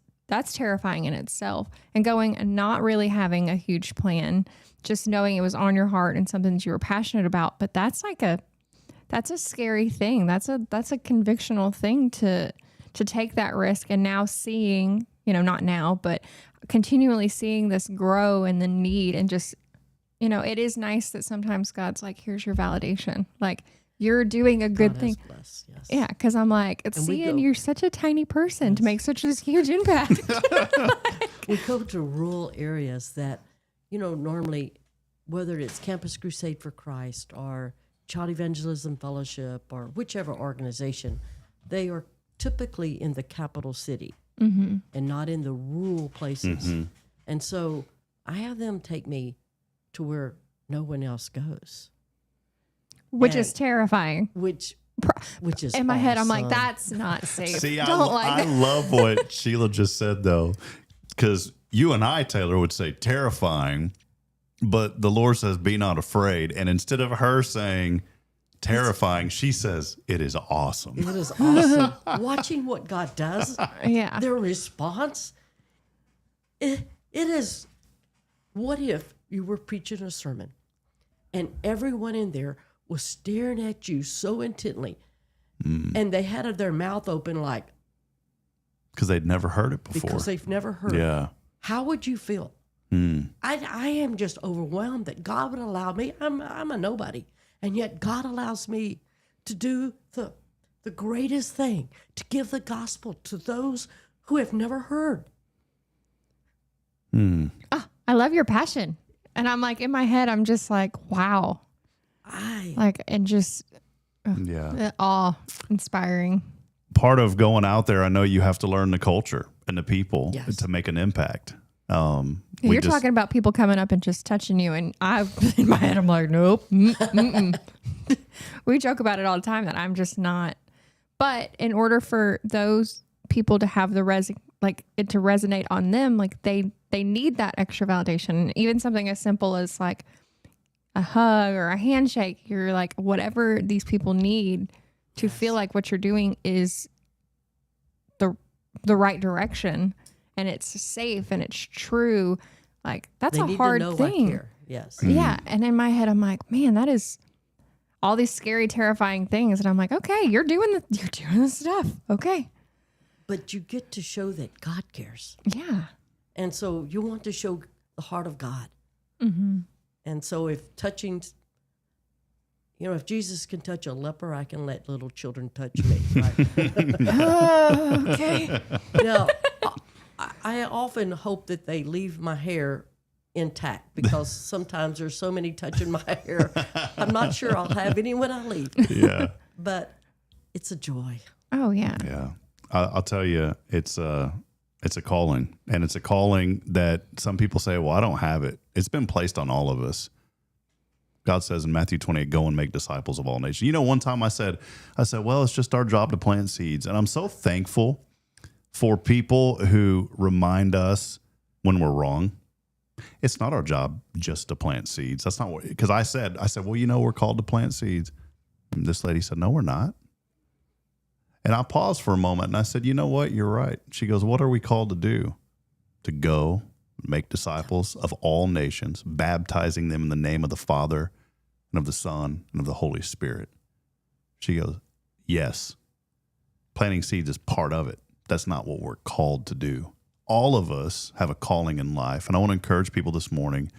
terrifying in itself. And going and not really having a huge plan, just knowing it was on your heart and something that you were passionate about. But that's a scary thing. That's a convictional thing to take that risk. And now seeing, not now, but continually seeing this grow and the need, and just, it is nice that sometimes God's like, here's your validation. Like, you're doing a good thing. Blessed, yes. Yeah, because I'm like, you're such a tiny person to make such a huge impact. We go to rural areas that, normally, whether it's Campus Crusade for Christ or Child Evangelism Fellowship or whichever organization, they are typically in the capital city and not in the rural places. Mm-hmm. And so I have them take me to where no one else goes. Which is terrifying. Which is in my awesome. head, I'm like, that's not safe. See, I love what Sheila just said, though, because you and I, Taylor, would say terrifying, but the Lord says, be not afraid. And instead of her saying terrifying, she says, it is awesome. It is awesome. Watching what God does, their response, it is, what if you were preaching a sermon and everyone in there was staring at you so intently, and they had their mouth open like... Because they'd never heard it before. Because they've never heard it. How would you feel? I am just overwhelmed that God would allow me. I'm a nobody, and yet God allows me to do the greatest thing, to give the gospel to those who have never heard. Oh, I love your passion. And I'm like, in my head, I'm just like, wow. Awe-inspiring. Part of going out there, I know you have to learn the culture and the people to make an impact. You're talking about people coming up and just touching you, and in my head, I'm like, nope. We joke about it all the time that I'm just not. But in order for those people to have to resonate on them, like they need that extra validation. Even something as simple as like a hug or a handshake, you're like, whatever these people need to feel like what you're doing is the right direction and it's safe and it's true. Like, that's a hard thing. Yes. Yeah. And in my head, I'm like, man, that is all these scary, terrifying things. And I'm like, okay, you're doing the stuff. Okay. But you get to show that God cares. Yeah. And so you want to show the heart of God. Mm-hmm. And so if touching, if Jesus can touch a leper, I can let little children touch me. Right? Okay. Now, I often hope that they leave my hair intact because sometimes there's so many touching my hair. I'm not sure I'll have any when I leave. Yeah. But it's a joy. Oh, yeah. Yeah. I'll tell you, it's a calling, and it's a calling that some people say, well, I don't have it. It's been placed on all of us. God says in Matthew 28, go and make disciples of all nations. One time I said, well, it's just our job to plant seeds. And I'm so thankful for people who remind us when we're wrong. It's not our job just to plant seeds. That's not what, because I said, well, we're called to plant seeds. And this lady said, no, we're not. And I paused for a moment and I said, you know what? You're right. She goes, what are we called to do? To go make disciples of all nations, baptizing them in the name of the Father and of the Son and of the Holy Spirit. She goes, yes. Planting seeds is part of it. That's not what we're called to do. All of us have a calling in life. And I want to encourage people this morning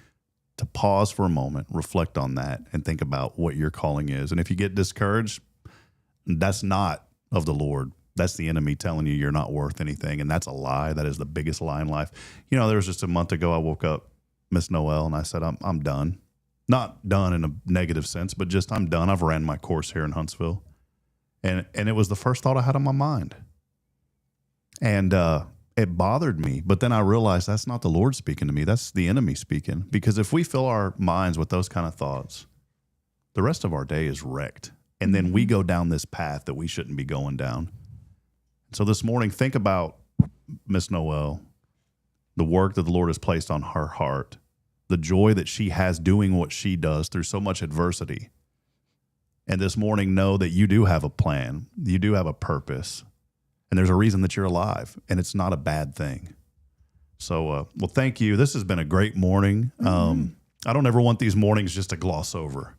to pause for a moment, reflect on that, and think about what your calling is. And if you get discouraged, that's not of the Lord. That's the enemy telling you you're not worth anything. And that's a lie. That is the biggest lie in life. There was just a month ago, I woke up, Miss Noel, and I said, I'm done. Not done in a negative sense, but just I'm done. I've ran my course here in Huntsville. And it was the first thought I had on my mind. And it bothered me. But then I realized that's not the Lord speaking to me. That's the enemy speaking. Because if we fill our minds with those kind of thoughts, the rest of our day is wrecked. And then we go down this path that we shouldn't be going down. So this morning, think about Miss Noel, the work that the Lord has placed on her heart, the joy that she has doing what she does through so much adversity. And this morning, know that you do have a plan. You do have a purpose. And there's a reason that you're alive. And it's not a bad thing. So, well, thank you. This has been a great morning. I don't ever want these mornings just to gloss over.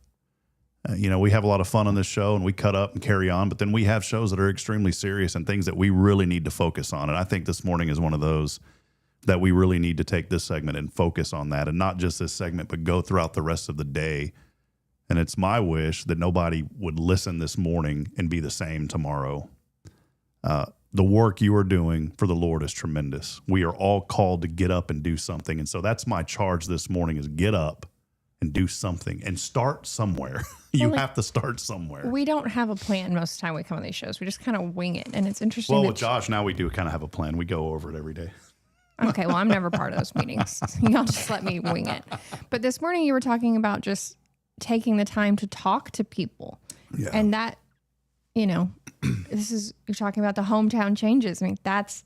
We have a lot of fun on this show and we cut up and carry on, but then we have shows that are extremely serious and things that we really need to focus on. And I think this morning is one of those that we really need to take this segment and focus on that, and not just this segment, but go throughout the rest of the day. And it's my wish that nobody would listen this morning and be the same tomorrow. The work you are doing for the Lord is tremendous. We are all called to get up and do something. And so that's my charge this morning, is get up and do something and start somewhere. You have to start somewhere. We don't have a plan most of the time we come on these shows. We just kind of wing it. And it's interesting. Well, with Josh, now we do kind of have a plan. We go over it every day. Okay, well, I'm never part of those meetings. Y'all just let me wing it. But this morning you were talking about just taking the time to talk to people. Yeah. And that, you're talking about the hometown changes. I mean, that's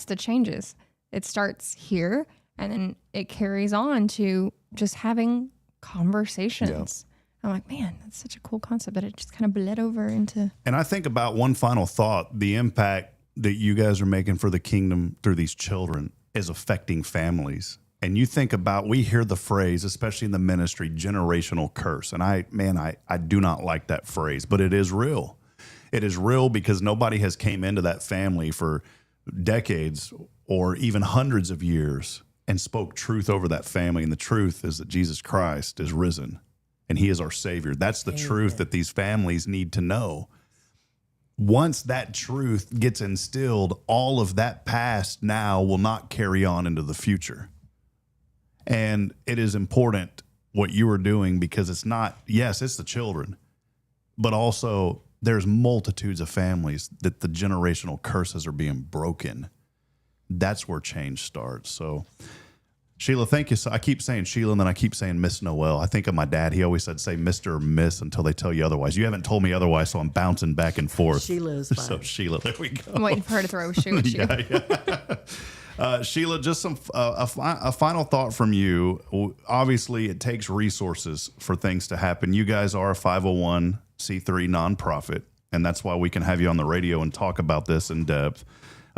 the changes. It starts here and then it carries on to just having conversations. Yeah. I'm like, man, that's such a cool concept, but it just kind of bled over into. And I think about one final thought, the impact that you guys are making for the kingdom through these children is affecting families. And you think about, we hear the phrase, especially in the ministry, generational curse. And I do not like that phrase, but it is real. It is real because nobody has came into that family for decades or even hundreds of years and spoke truth over that family. And the truth is that Jesus Christ is risen and he is our Savior. That's the truth that these families need to know. Once that truth gets instilled, all of that past now will not carry on into the future. And it is important what you are doing, because it's not, yes, it's the children, but also there's multitudes of families that the generational curses are being broken. That's where change starts. So Shila, thank you. So I keep saying Shila and then I keep saying Miss Noel. I think of my dad. He always said, say Mr. or Miss until they tell you otherwise. You haven't told me otherwise, so I'm bouncing back and forth. Sheila is fine. So Shila, there we go. I'm waiting for her to throw a shoe at you. Yeah. Shila, just a final thought from you. Obviously, it takes resources for things to happen. You guys are a 501c3 nonprofit, and that's why we can have you on the radio and talk about this in depth.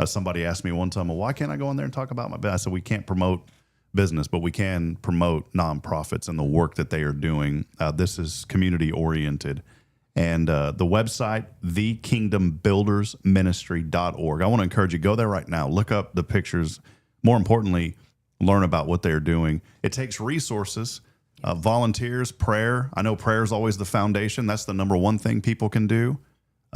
Somebody asked me one time, well, why can't I go in there and talk about my business? I said, we can't promote business, but we can promote nonprofits and the work that they are doing. This is community oriented. And the website, thekingdombuildersministry.org. I want to encourage you, go there right now. Look up the pictures. More importantly, learn about what they're doing. It takes resources, volunteers, prayer. I know prayer is always the foundation. That's the number one thing people can do.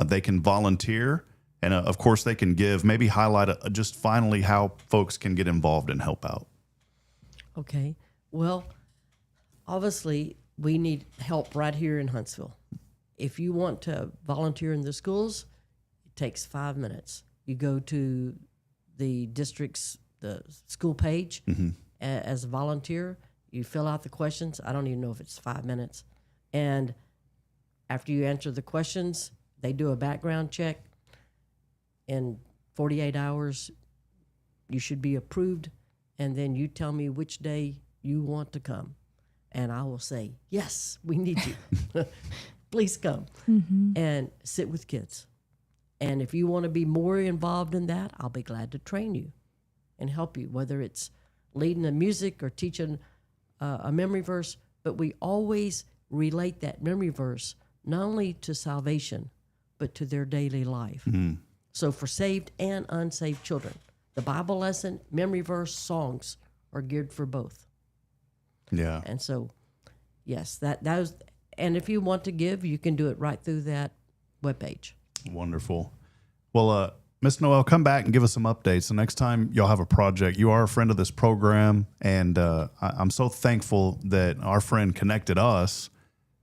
They can volunteer. And of course, they can give. Maybe highlight just finally how folks can get involved and help out. Okay. Well, obviously, we need help right here in Huntsville. If you want to volunteer in the schools, it takes 5 minutes. You go to the district's the school page as a volunteer. You fill out the questions. I don't even know if it's 5 minutes. And after you answer the questions, they do a background check. In 48 hours, you should be approved. And then you tell me which day you want to come. And I will say, yes, we need you. Please come and sit with kids. And if you want to be more involved in that, I'll be glad to train you and help you, whether it's leading the music or teaching a memory verse. But we always relate that memory verse not only to salvation, but to their daily life. So for saved and unsaved children, the Bible lesson, memory verse, songs are geared for both. Yeah. And so, yes, that was, and if you want to give, you can do it right through that webpage. Wonderful. Well, Miss Noel, come back and give us some updates. The next time y'all have a project, you are a friend of this program, and I'm so thankful that our friend connected us,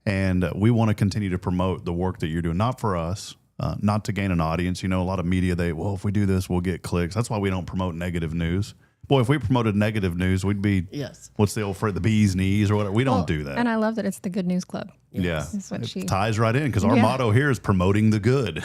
and we want to continue to promote the work that you're doing, not for us, not to gain an audience. You know, a lot of media, if we do this, we'll get clicks. That's why we don't promote negative news. Boy, if we promoted negative news, we'd be, what's the old phrase, the bee's knees or whatever. We don't do that. And I love that it's the Good News Club. Yeah. That's what It ties right in because our motto here is promoting the good.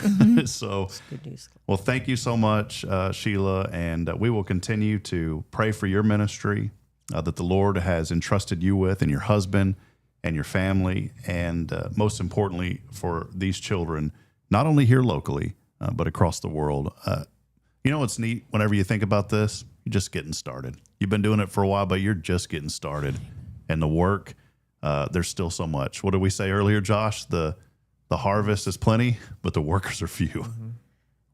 So, Good news. well, thank you so much, Sheila. And we will continue to pray for your ministry that the Lord has entrusted you with, and your husband and your family. And most importantly, for these children, not only here locally, but across the world. You know what's neat whenever you think about this? You're just getting started. You've been doing it for a while, but you're just getting started. And the work, there's still so much. What did we say earlier, Josh? The harvest is plenty, but the workers are few.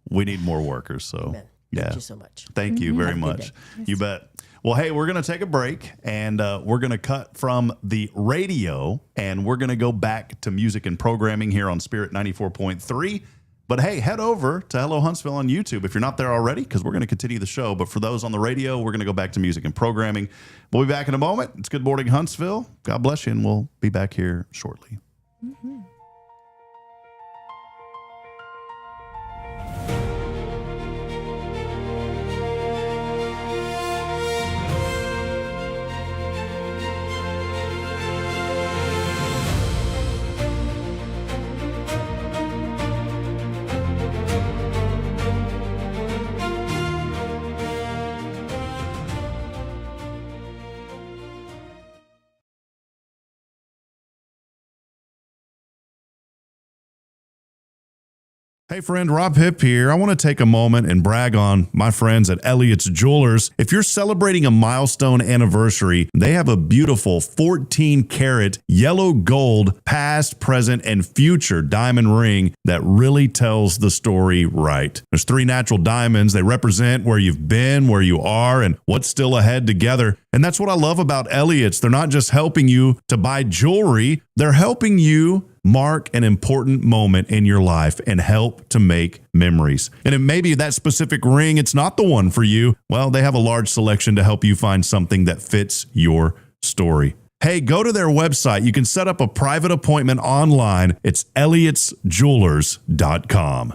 We need more workers. So, Amen. yeah. Thank you so much. Thank you very Have a good much. day. You bet. Well, hey, we're going to take a break, and we're going to cut from the radio, and we're going to go back to music and programming here on Spirit 94.3. But hey, head over to Hello Huntsville on YouTube if you're not there already, because we're going to continue the show. But for those on the radio, we're going to go back to music and programming. We'll be back in a moment. It's Good Morning Huntsville. God bless you, and we'll be back here shortly. Hey friend, Rob Hipp here. I want to take a moment and brag on my friends at Elliott's Jewelers. If you're celebrating a milestone anniversary, they have a beautiful 14-karat yellow gold past, present, and future diamond ring that really tells the story right. There's 3 natural diamonds. They represent where you've been, where you are, and what's still ahead together. And that's what I love about Elliott's. They're not just helping you to buy jewelry, they're helping you mark an important moment in your life and help to make memories. And it may be that specific ring, it's not the one for you. Well, they have a large selection to help you find something that fits your story. Hey, go to their website. You can set up a private appointment online. It's elliotsjewelers.com.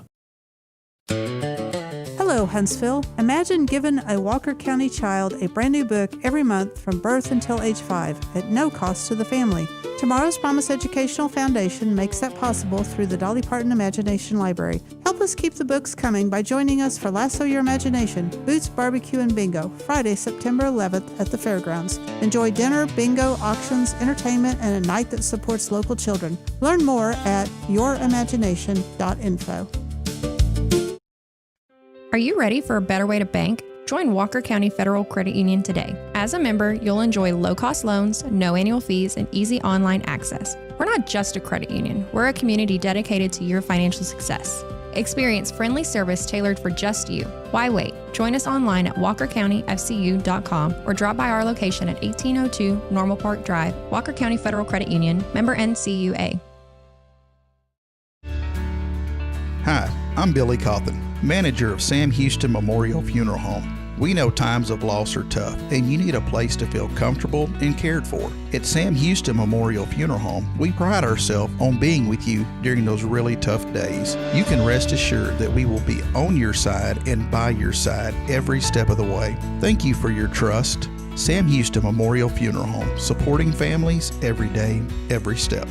Hello, Huntsville. Imagine giving a Walker County child a brand new book every month from birth until age 5 at no cost to the family. Tomorrow's Promise Educational Foundation makes that possible through the Dolly Parton Imagination Library. Help us keep the books coming by joining us for Lasso Your Imagination, Boots, Barbecue, and Bingo, Friday, September 11th at the fairgrounds. Enjoy dinner, bingo, auctions, entertainment, and a night that supports local children. Learn more at yourimagination.info. Are you ready for a better way to bank? Join Walker County Federal Credit Union today. As a member, you'll enjoy low-cost loans, no annual fees, and easy online access. We're not just a credit union. We're a community dedicated to your financial success. Experience friendly service tailored for just you. Why wait? Join us online at walkercountyfcu.com or drop by our location at 1802 Normal Park Drive, Walker County Federal Credit Union, member NCUA. Hi, I'm Billy Cawthon, manager of Sam Houston Memorial Funeral Home. We know times of loss are tough, and you need a place to feel comfortable and cared for. At Sam Houston Memorial Funeral Home, we pride ourselves on being with you during those really tough days. You can rest assured that we will be on your side and by your side every step of the way. Thank you for your trust. Sam Houston Memorial Funeral Home, supporting families every day, every step.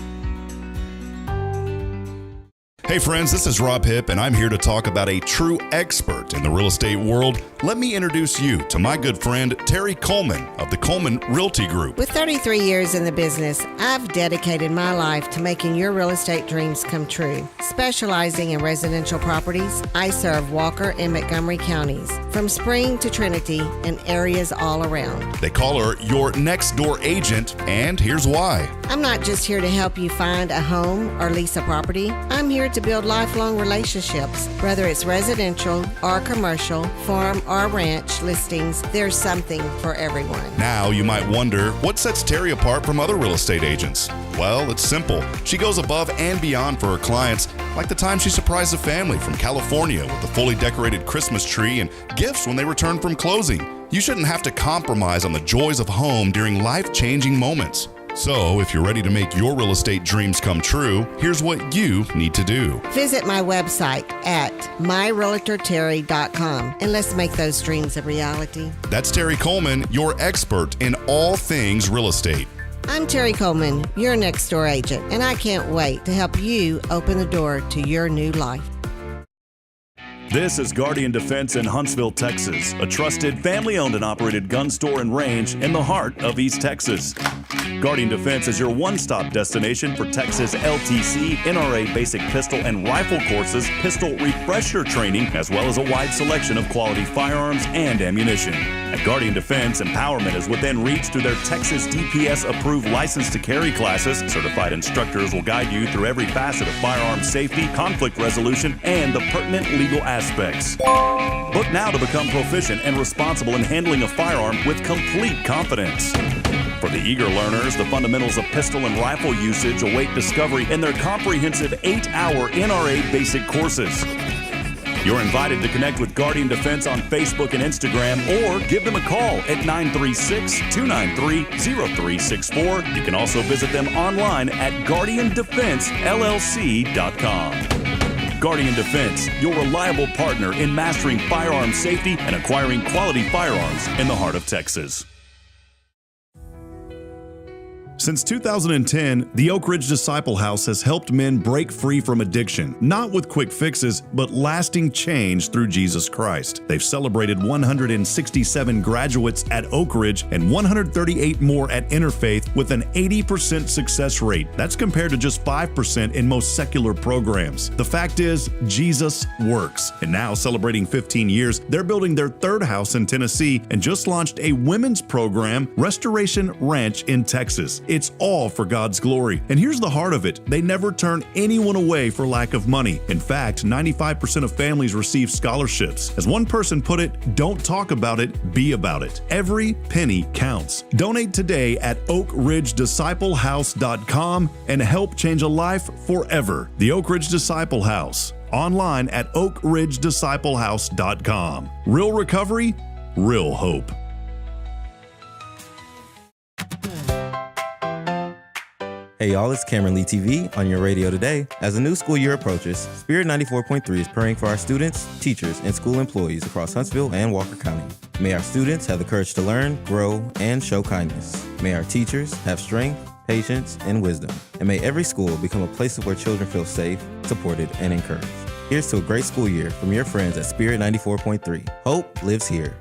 Hey friends, this is Rob Hipp, and I'm here to talk about a true expert in the real estate world. Let me introduce you to my good friend, Terry Coleman of the Coleman Realty Group. With 33 years in the business, I've dedicated my life to making your real estate dreams come true. Specializing in residential properties, I serve Walker and Montgomery counties, from Spring to Trinity and areas all around. They call her your next door agent, and here's why. I'm not just here to help you find a home or lease a property. I'm here to build lifelong relationships. Whether it's residential or commercial, farm or ranch listings, there's something for everyone. Now you might wonder, what sets Terry apart from other real estate agents? Well, it's simple. She goes above and beyond for her clients, like the time she surprised a family from California with a fully decorated Christmas tree and gifts when they returned from closing. You shouldn't have to compromise on the joys of home during life-changing moments. So, if you're ready to make your real estate dreams come true, here's what you need to do. Visit my website at myrealtorterry.com and let's make those dreams a reality. That's Terry Coleman, your expert in all things real estate. I'm Terry Coleman, your next door agent, and I can't wait to help you open the door to your new life. This is Guardian Defense in Huntsville, Texas, a trusted family-owned and operated gun store and range in the heart of East Texas. Guardian Defense is your one-stop destination for Texas LTC, NRA basic pistol and rifle courses, pistol refresher training, as well as a wide selection of quality firearms and ammunition. At Guardian Defense, empowerment is within reach through their Texas DPS-approved license to carry classes. Certified instructors will guide you through every facet of firearm safety, conflict resolution, and the pertinent legal aspects. Book now to become proficient and responsible in handling a firearm with complete confidence. For the eager learners, the fundamentals of pistol and rifle usage await discovery in their comprehensive 8-hour NRA basic courses. You're invited to connect with Guardian Defense on Facebook and Instagram, or give them a call at 936-293-0364. You can also visit them online at guardiandefensellc.com. Guardian Defense, your reliable partner in mastering firearm safety and acquiring quality firearms in the heart of Texas. Since 2010, the Oak Ridge Disciple House has helped men break free from addiction, not with quick fixes, but lasting change through Jesus Christ. They've celebrated 167 graduates at Oak Ridge and 138 more at Interfaith with an 80% success rate. That's compared to just 5% in most secular programs. The fact is, Jesus works. And now, celebrating 15 years, they're building their third house in Tennessee and just launched a women's program, Restoration Ranch in Texas. It's all for God's glory. And here's the heart of it. They never turn anyone away for lack of money. In fact, 95% of families receive scholarships. As one person put it, don't talk about it, be about it. Every penny counts. Donate today at oakridgedisciplehouse.com and help change a life forever. The Oak Ridge Disciple House. Online at oakridgedisciplehouse.com. Real recovery, real hope. Hey y'all, it's Cameron Lee TV on your radio today. As the new school year approaches, Spirit 94.3 is praying for our students, teachers, and school employees across Huntsville and Walker County. May our students have the courage to learn, grow, and show kindness. May our teachers have strength, patience, and wisdom. And may every school become a place where children feel safe, supported, and encouraged. Here's to a great school year from your friends at Spirit 94.3. Hope lives here.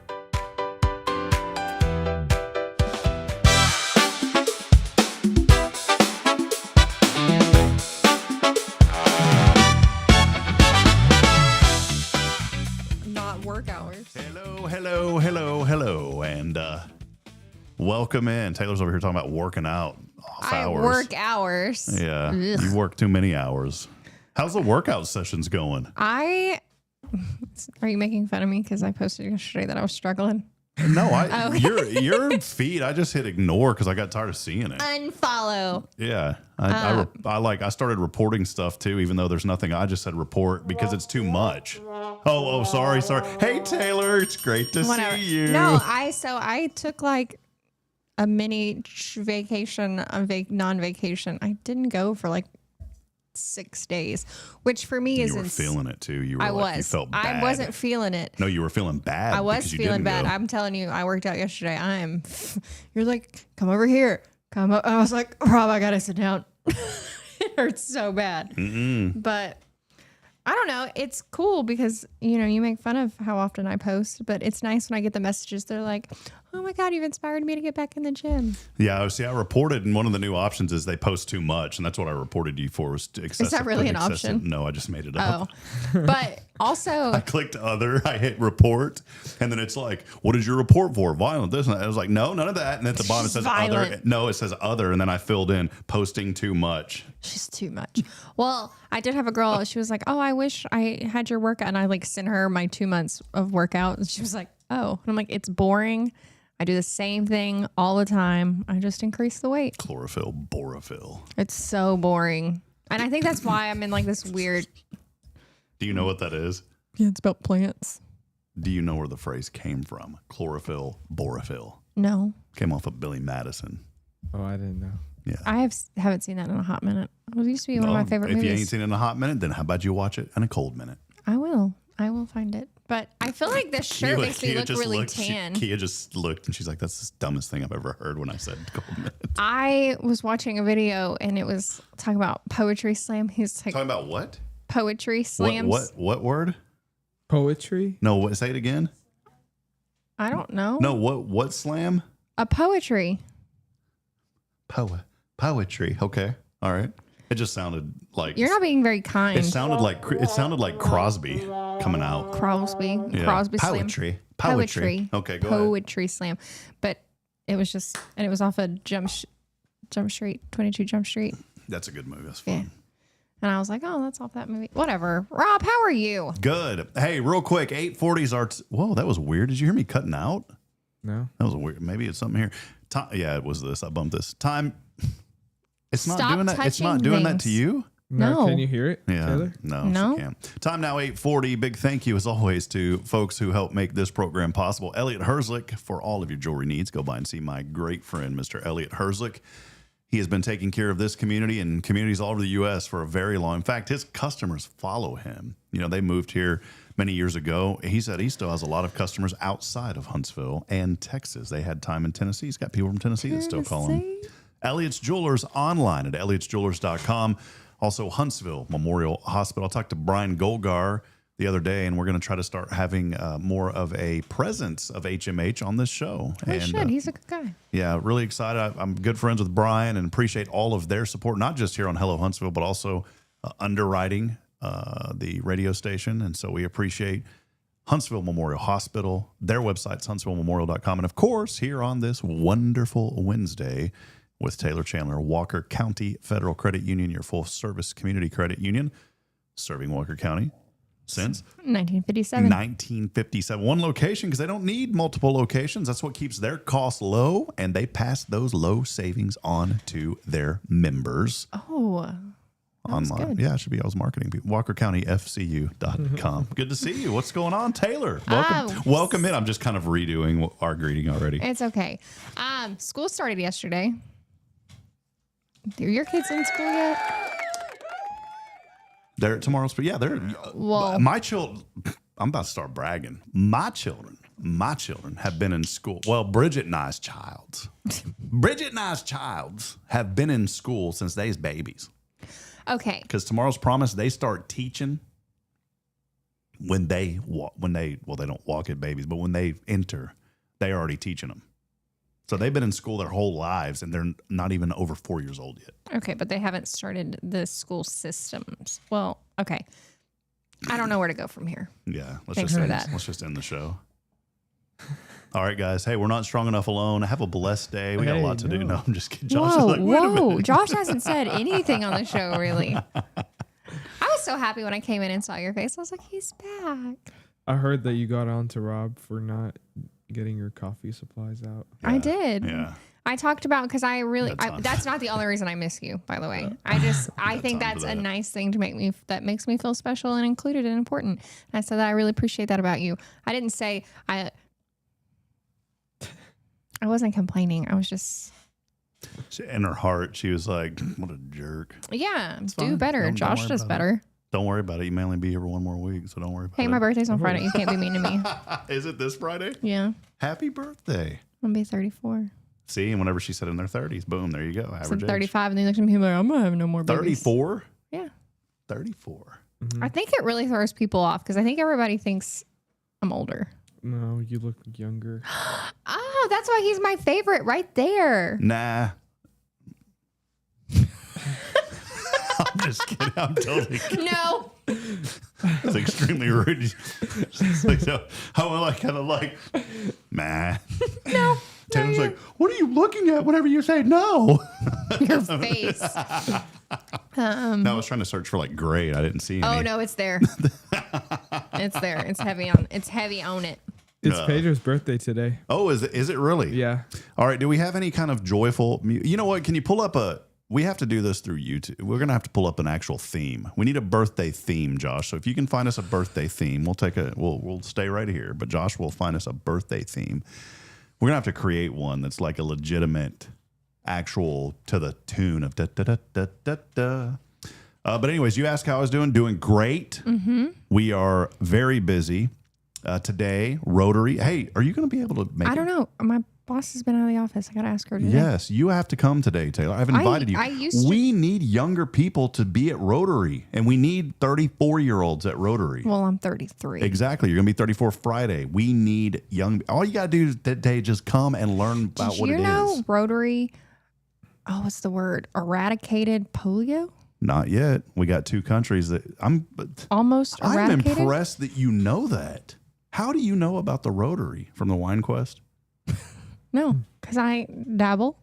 welcome in. Taylor's over here talking about working out off hours. I work hours. Yeah, Ugh. you work too many hours. How's the workout sessions going? Are you making fun of me because I posted yesterday that I was struggling? No, Oh. your feed. I just hit ignore because I got tired of seeing it. Unfollow. Yeah, I started reporting stuff too, even though there's nothing. I just said report because it's too much. Oh, sorry. Hey Taylor, it's great to see you. No, I took like a mini vacation, non-vacation. I didn't go for like 6 days, which for me is you were feeling it too. You were you felt bad. I wasn't feeling it. No, you were feeling bad. I was feeling bad. I'm telling you, I worked out yesterday. You're like, come over here. Come up. I was like, Rob, I gotta sit down. It hurts so bad. But I don't know. It's cool because, you make fun of how often I post, but it's nice when I get the messages. They're like, oh my God, you've inspired me to get back in the gym. Yeah. See, I reported, and one of the new options is they post too much. And that's what I reported you for was excessive. Is that really an option? No, I just made it up. But also, I clicked other, I hit report, and then it's like, what is your report for? Violent, this and that. I was like, no, none of that. And at the bottom it says other. No, it says other. And then I filled in posting too much. She's too much. Well, I did have a girl. She was like, oh, I wish I had your workout. And I sent her my 2 months of workout. And she was like, oh. And I'm like, it's boring. I do the same thing all the time. I just increase the weight. Chlorophyll, borophyll. It's so boring. And I think that's why I'm in this weird. Do you know what that is? Yeah, it's about plants. Do you know where the phrase came from? Chlorophyll, borophyll. No. Came off of Billy Madison. Oh, I didn't know. Yeah. I haven't seen that in a hot minute. It used to be one of my favorite movies. If you ain't seen it in a hot minute, then how about you watch it in a cold minute? I will find it. But I feel like this shirt makes me look really tan. Kia just looked and she's like, that's the dumbest thing I've ever heard when I said cold minute. I was watching a video and it was talking about poetry slam. He's like, talking about what? Poetry slams. What word? Poetry? No, say it again. I don't know. No, what slam? A poetry. Poetry. Okay. All right. It just sounded like you're not being very kind. It sounded like Crosby coming out. Crosby. Yeah. Crosby Poetry. slam. Poetry. Okay, go ahead. Poetry slam. But it was just, and it was off of Jump Street, 22 Jump Street. That's a good movie. That's fun. Yeah. And I was like, oh, that's off that movie. Whatever. Rob, how are you? Good. Hey, real quick, 840s are... Whoa, that was weird. Did you hear me cutting out? No. That was weird. Maybe it's something here. Yeah, it was this. I bumped this. Time. It's not Stop doing that. It's not doing that to you? No. Can you hear it, Yeah. Taylor? No. She can't. Time now, 840. Big thank you, as always, to folks who help make this program possible. Elliot Herzlick, for all of your jewelry needs, go by and see my great friend, Mr. Elliot Herzlick. He has been taking care of this community and communities all over the U.S. for a very long. In fact, his customers follow him. They moved here many years ago. He said he still has a lot of customers outside of Huntsville and Texas. They had time in Tennessee. He's got people from Tennessee that still call him. Elliot's Jewelers online at elliotsjewelers.com. Also, Huntsville Memorial Hospital. I talked to Brian Golgar the other day, and we're going to try to start having more of a presence of HMH on this show. We should. He's a good guy. Yeah, really excited. I'm good friends with Brian and appreciate all of their support, not just here on Hello Huntsville, but also underwriting the radio station. And so we appreciate Huntsville Memorial Hospital. Their website's huntsvillememorial.com. And, of course, here on this wonderful Wednesday with Taylor Chandler, Walker County Federal Credit Union, your full-service community credit union, serving Walker County since 1957. 1957. One location because they don't need multiple locations. That's what keeps their costs low, and they pass those low savings on to their members. Oh, online. good. Yeah, it should be. I was marketing people. WalkerCountyFCU.com. Good to see you. What's going on, Taylor? Welcome in. I'm just kind of redoing our greeting already. It's okay. School started yesterday. Are your kids in school yet? They're tomorrow's, but yeah, they're my children. I'm about to start bragging. My children have been in school. Well, Bridget and I's childs have been in school since they's babies. Okay. Because tomorrow's promise, they start teaching when they don't walk at babies, but when they enter, they're already teaching them. So they've been in school their whole lives, and they're not even over 4 years old yet. Okay, but they haven't started the school systems. Well, okay. I don't know where to go from here. Yeah, let's Thanks just for that. Let's just end the show. All right, guys. Hey, we're not strong enough alone. Have a blessed day. We got a lot to do. No, I'm just kidding. Josh is like, wait a minute. Josh hasn't said anything on the show, really. I was so happy when I came in and saw your face. I was like, he's back. I heard that you got on to Rob for not getting your coffee supplies out. Yeah, I did. Yeah. I talked about because that's not the only reason I miss you, by the way. I think that's a nice thing to that makes me feel special and included and important. And I said that I really appreciate that about you. I didn't say I wasn't complaining. I was just In her heart, she was like, what a jerk. yeah, It's do fine. better. Don't Josh worry does about better. Don't worry about it. You may only be here for one more week, so don't worry about it. Hey, my birthday's on Friday. You can't be mean to me. Is it this Friday? Yeah, Happy birthday. I'm gonna be 34. See, and whenever she said in their 30s, boom, there you go. So Average age. 35, and then looked at me like, I'm gonna have no more babies. 34? Yeah. 34. I think it really throws people off because I think everybody thinks I'm older. No, you look younger. Oh, that's why he's my favorite right there. Nah. I'm just kidding. I'm totally kidding. No. It's extremely rude. It's like, so, how am I kind of like, nah. No. Tim's like, what are you looking at whenever you say no? Your face. No, I was trying to search for like grade. I didn't see any. Oh no, it's there. It's there. It's heavy on it. It's Pedro's birthday today. Oh, is it really? Yeah. All right. Do we have any kind of joyful? You know what? Can you pull up we have to do this through YouTube. We're going to have to pull up an actual theme. We need a birthday theme, Josh. So if you can find us a birthday theme, we'll stay right here. But Josh will find us a birthday theme. We're going to have to create one that's like a legitimate, actual to the tune of da da da da da da. But anyways, you asked how I was doing. Doing great. Mm-hmm. We are very busy today. Rotary. Hey, are you going to be able to make it? I don't know. My boss has been out of the office. I got to ask her today. Yes, you have to come today, Taylor. I've invited you. We need younger people to be at Rotary, and we need 34-year-olds at Rotary. Well, I'm 33. Exactly. You're going to be 34 Friday. We need young. All you got to do today is just come and learn about what it is. Did you know Rotary, what's the word? Eradicated polio? Not yet. We got 2 countries that Almost eradicated? I'm impressed that you know that. How do you know about the Rotary from the Wine Quest? No, because I dabble.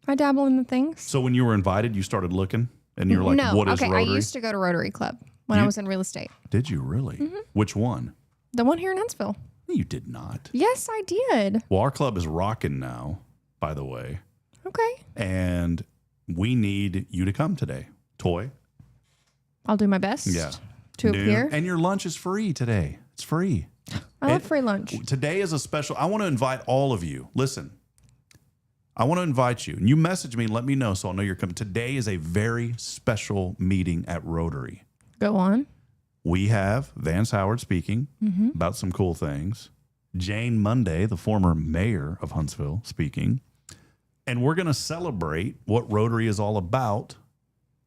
I dabble in the things. So when you were invited, you started looking, and you're like, no, what is Rotary? I used to go to Rotary Club when I was in real estate. Did you really? Mm-hmm. Which one? The one here in Huntsville. You did not. Yes, I did. Well, our club is rocking now, by the way. Okay. And we need you to come today. Toy. I'll do my best to appear. And your lunch is free today. It's free. I love free lunch. Today is a special. I want to invite all of you. Listen, I want to invite you. And you message me and let me know so I'll know you're coming. Today is a very special meeting at Rotary. Go on. We have Vance Howard speaking about some cool things. Jane Monday, the former mayor of Huntsville, speaking. And we're going to celebrate what Rotary is all about.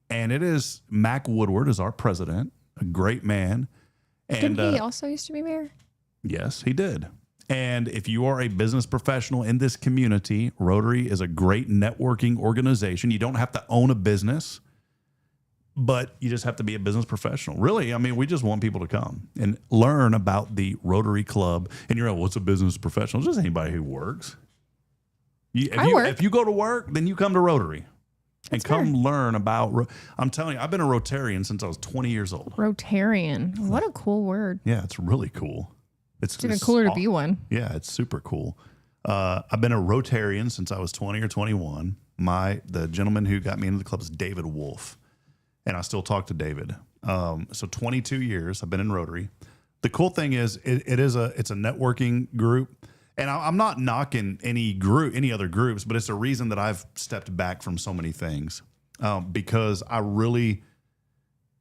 And it is Mac Woodward is our president, a great man. And didn't he also used to be mayor? Yes, he did. And if you are a business professional in this community, Rotary is a great networking organization. You don't have to own a business, but you just have to be a business professional. Really, I mean, we just want people to come and learn about the Rotary Club. And you're like, what's a business professional? It's just anybody who works. If you go to work, then you come to Rotary. And come learn about, I'm telling you, I've been a Rotarian since I was 20 years old. Rotarian. What a cool word. Yeah, it's really cool. It's even cooler to be one. Yeah, it's super cool. I've been a Rotarian since I was 20 or 21. The gentleman who got me into the club is David Wolf, and I still talk to David. So 22 years I've been in Rotary. The cool thing is it's a networking group. And I'm not knocking any other groups, but it's a reason that I've stepped back from so many things because I really,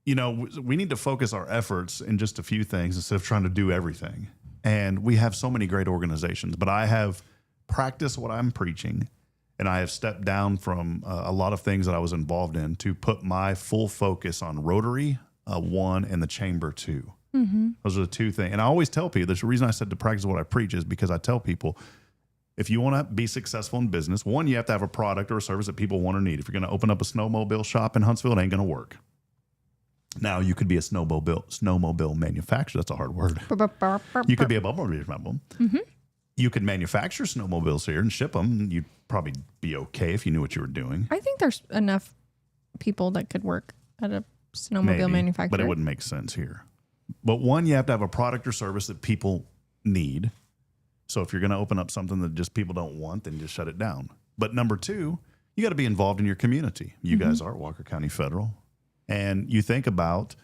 we need to focus our efforts in just a few things instead of trying to do everything. And we have so many great organizations, but I have practiced what I'm preaching, and I have stepped down from a lot of things that I was involved in to put my full focus on Rotary 1 and the Chamber 2. Mm-hmm. Those are the 2 things. And I always tell people, the reason I said to practice what I preach is because I tell people, if you want to be successful in business, 1, you have to have a product or a service that people want or need. If you're going to open up a snowmobile shop in Huntsville, it ain't going to work. Now, you could be a snowmobile manufacturer. That's a hard word. You could be a bubble. Mm-hmm. You could manufacture snowmobiles here and ship them. You'd probably be okay if you knew what you were doing. I think there's enough people that could work at a snowmobile Maybe, manufacturer. but it wouldn't make sense here. But one, you have to have a product or service that people need. So if you're going to open up something that just people don't want, then just shut it down. But number two, you got to be involved in your community. You guys are Walker County Federal. And you think about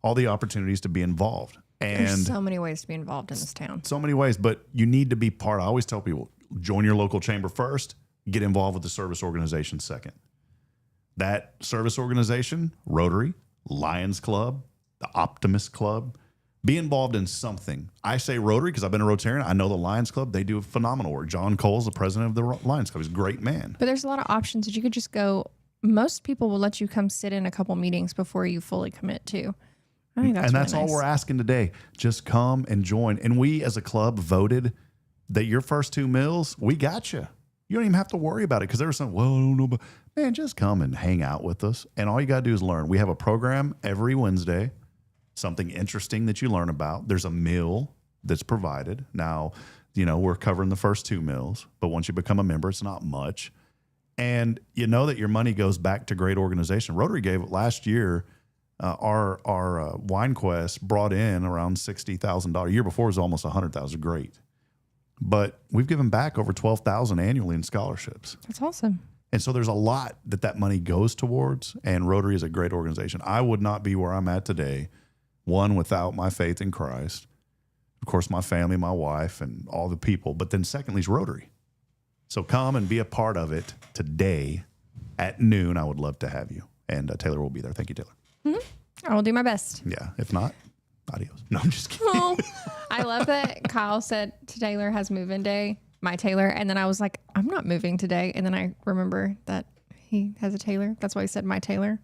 all the opportunities to be involved. And there's so many ways to be involved in this town. so many ways, but you need to be part. I always tell people, join your local chamber first, get involved with the service organization second. That service organization, Rotary, Lions Club, the Optimist Club, be involved in something. I say Rotary because I've been a Rotarian. I know the Lions Club. They do phenomenal work. John Cole's the president of the Lions Club. He's a great man. But there's a lot of options that you could just go. Most people will let you come sit in a couple meetings before you fully commit to. I think that's That's really all nice. we're asking today. Just come and join. And we as a club voted that your first 2 meals, we got you. You don't even have to worry about it because there was some, well, I don't know. But man, just come and hang out with us. And all you got to do is learn. We have a program every Wednesday, something interesting that you learn about. There's a meal that's provided. Now, we're covering the first 2 meals, but once you become a member, it's not much. And you know that your money goes back to great organization. Rotary gave it last year. Our Wine Quest brought in around $60,000. Year before it was almost $100,000. Great. But we've given back over $12,000 annually in scholarships. That's awesome. And so there's a lot that money goes towards, and Rotary is a great organization. I would not be where I'm at today, one, without my faith in Christ, of course, my family, my wife, and all the people, but then secondly is Rotary. So come and be a part of it today at noon. I would love to have you. And Taylor will be there. Thank you, Taylor. I will do my best. Yeah. If not, adios. No, I'm just kidding. Oh, I love that Kyle said to Taylor has move-in day, my Taylor. And then I was like, I'm not moving today. And then I remember that he has a Taylor. That's why he said my Taylor.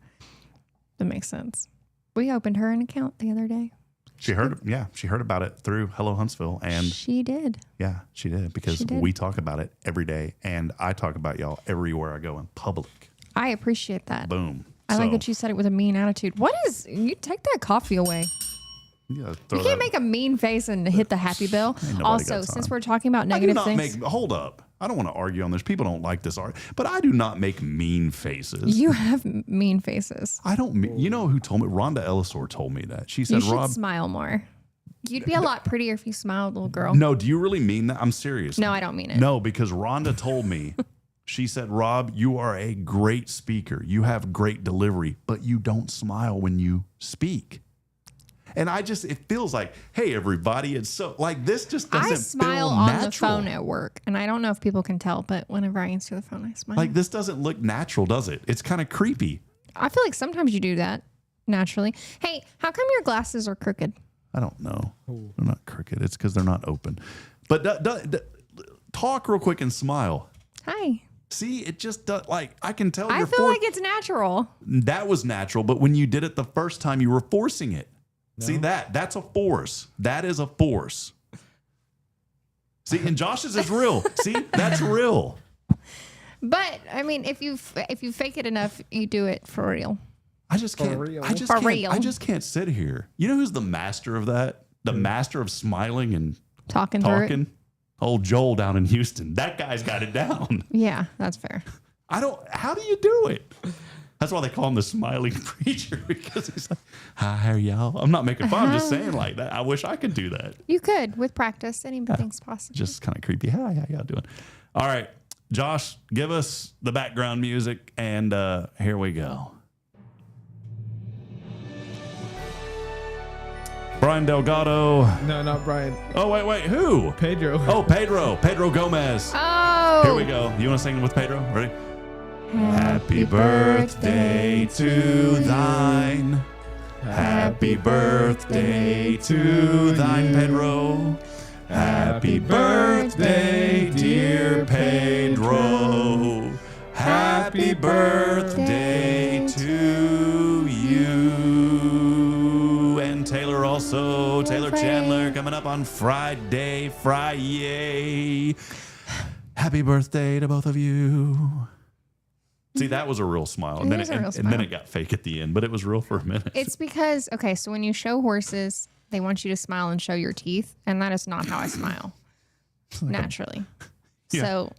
That makes sense. We opened her an account the other day. She heard about it through Hello Huntsville. And she did. Yeah, she did. Because we talk about it every day. And I talk about y'all everywhere I go in public. I appreciate that. Boom. I like that you said it with a mean attitude. You take that coffee away. You can't make a mean face and hit the happy bell. Also, since we're talking about negative things. Hold up. I don't want to argue on this. People don't like this art, but I do not make mean faces. You have mean faces. I don't. You know who told me? Rhonda Ellisor told me that. She said, you should Rob, smile more. You'd be a lot prettier if you smiled, little girl. No, do you really mean that? I'm serious. No, I don't mean it. No, because Rhonda told me, she said, Rob, you are a great speaker. You have great delivery, but you don't smile when you speak. And it feels like, hey, everybody, it's so like this just doesn't I smile feel on natural. the phone at work, and I don't know if people can tell, but whenever I answer the phone, I smile. Like this doesn't look natural, does it? It's kind of creepy. I feel like sometimes you do that naturally. Hey, how come your glasses are crooked? I don't know. They're not crooked. It's because they're not open. But talk real quick and smile. Hi. See, it just does, like I can tell. I feel like it's natural. That was natural, but when you did it the first time, you were forcing it. No. See that's a force. That is a force. See, and Josh's is real. See, that's real. But I mean, if you fake it enough, you do it for real. I just can't. I just can't sit here. You know who's the master of that? The master of smiling and talking. Old Joel down in Houston. That guy's got it down. Yeah, that's fair. How do you do it? That's why they call him the smiling preacher, because he's like, hi, how are y'all? I'm not making fun. I'm just saying like that. I wish I could do that. You could. With practice, anything's possible. Just kind of creepy. Hi, how y'all doing? All right, Josh, give us the background music, and here we go. Brian Delgado. No, not Brian. Oh, wait. Who? Pedro. Oh, Pedro. Pedro Gomez. Oh. Here we go. You want to sing with Pedro? Ready? Happy birthday to thine. Happy birthday to thine, Pedro. Happy birthday, dear Pedro. Happy birthday to you. And Taylor also. Taylor Chandler coming up on Friday. Happy birthday to both of you. See, that was a real smile. And then it got fake at the end, but it was real for a minute. It's because, okay, so when you show horses, they want you to smile and show your teeth, and that is not how I smile. naturally. Yeah. So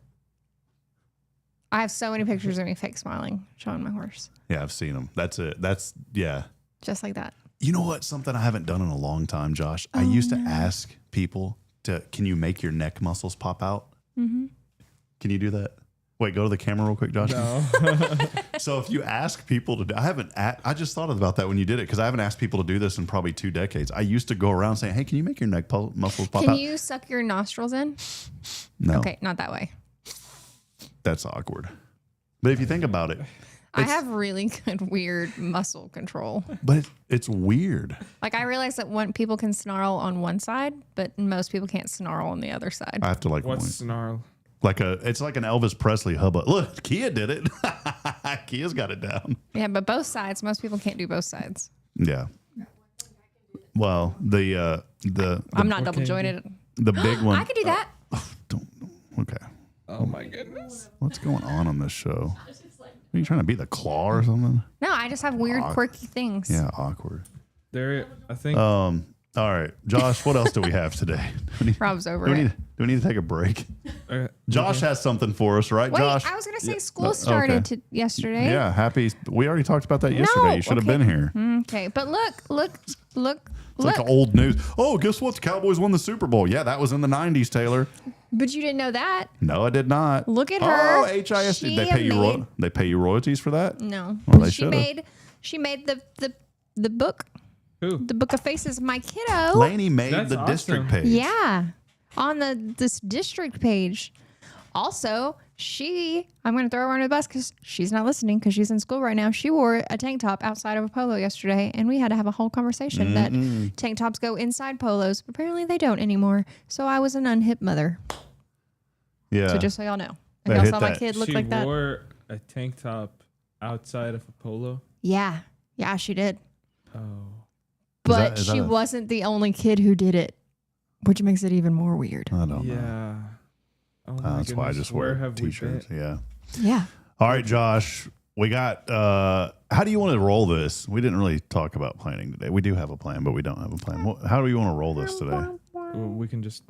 I have so many pictures of me fake smiling, showing my horse. Yeah, I've seen them. That's it. That's, yeah. Just like that. You know what? Something I haven't done in a long time, Josh. I used to ask people can you make your neck muscles pop out? Mm-hmm. Can you do that? Wait, go to the camera real quick, Josh. No. So if you ask people to do, I just thought about that when you did it because I haven't asked people to do this in probably 2 decades. I used to go around saying, hey, can you make your neck muscles pop out? Can you suck your nostrils in? No. Okay, not that way. That's awkward. But if you think about it, I have really good weird muscle control. but it's weird. Like I realize that people can snarl on one side, but most people can't snarl on the other side. I have to What's snarl? it's like an Elvis Presley hubbub. Look, Kia did it. Kia's got it down. Yeah, but both sides. Most people can't do both sides. Yeah. Well, the I'm not double jointed. the big one. I could do that. Okay. Oh my goodness. What's going on this show? Are you trying to be the claw or something? No, I just have weird, quirky things. Yeah, awkward. There, I think. All right, Josh. What else do we have today? Rob's over Do it. we need to take a break? Josh has something for us, right, Wait, Josh? I was going to say school started yesterday. Yeah, happy. We already talked about that yesterday. You should have been here. Okay, but look. It's like old news. Oh, guess what? The Cowboys won the Super Bowl. Yeah, that was in the 90s, Taylor. But you didn't know that. No, I did not. Look at Oh, her. HIS. She They pay you made- they pay you royalties for that? No. Well, they she should've. made the book. Who? The book of faces. My kiddo. Laney made That's the awesome. district page. Yeah, on this district page. Also, I'm going to throw her under the bus because she's not listening because she's in school right now. She wore a tank top outside of a polo yesterday, and we had to have a whole conversation that tank tops go inside polos. Apparently, they don't anymore. So I was an unhip mother. Yeah. So just so y'all know, They if y'all hit saw my that. kid look She like that. wore a tank top outside of a polo. Yeah, she did. Oh. But is that she a- wasn't the only kid who did it, which makes it even more weird. I don't know. Yeah. Oh my That's why I goodness, just where wear have we t-shirts. been? Yeah. Yeah. All right, Josh. We got. How do you want to roll this? We didn't really talk about planning today. We do have a plan, but we don't have a plan. How do you want to roll this today? Well, we can just.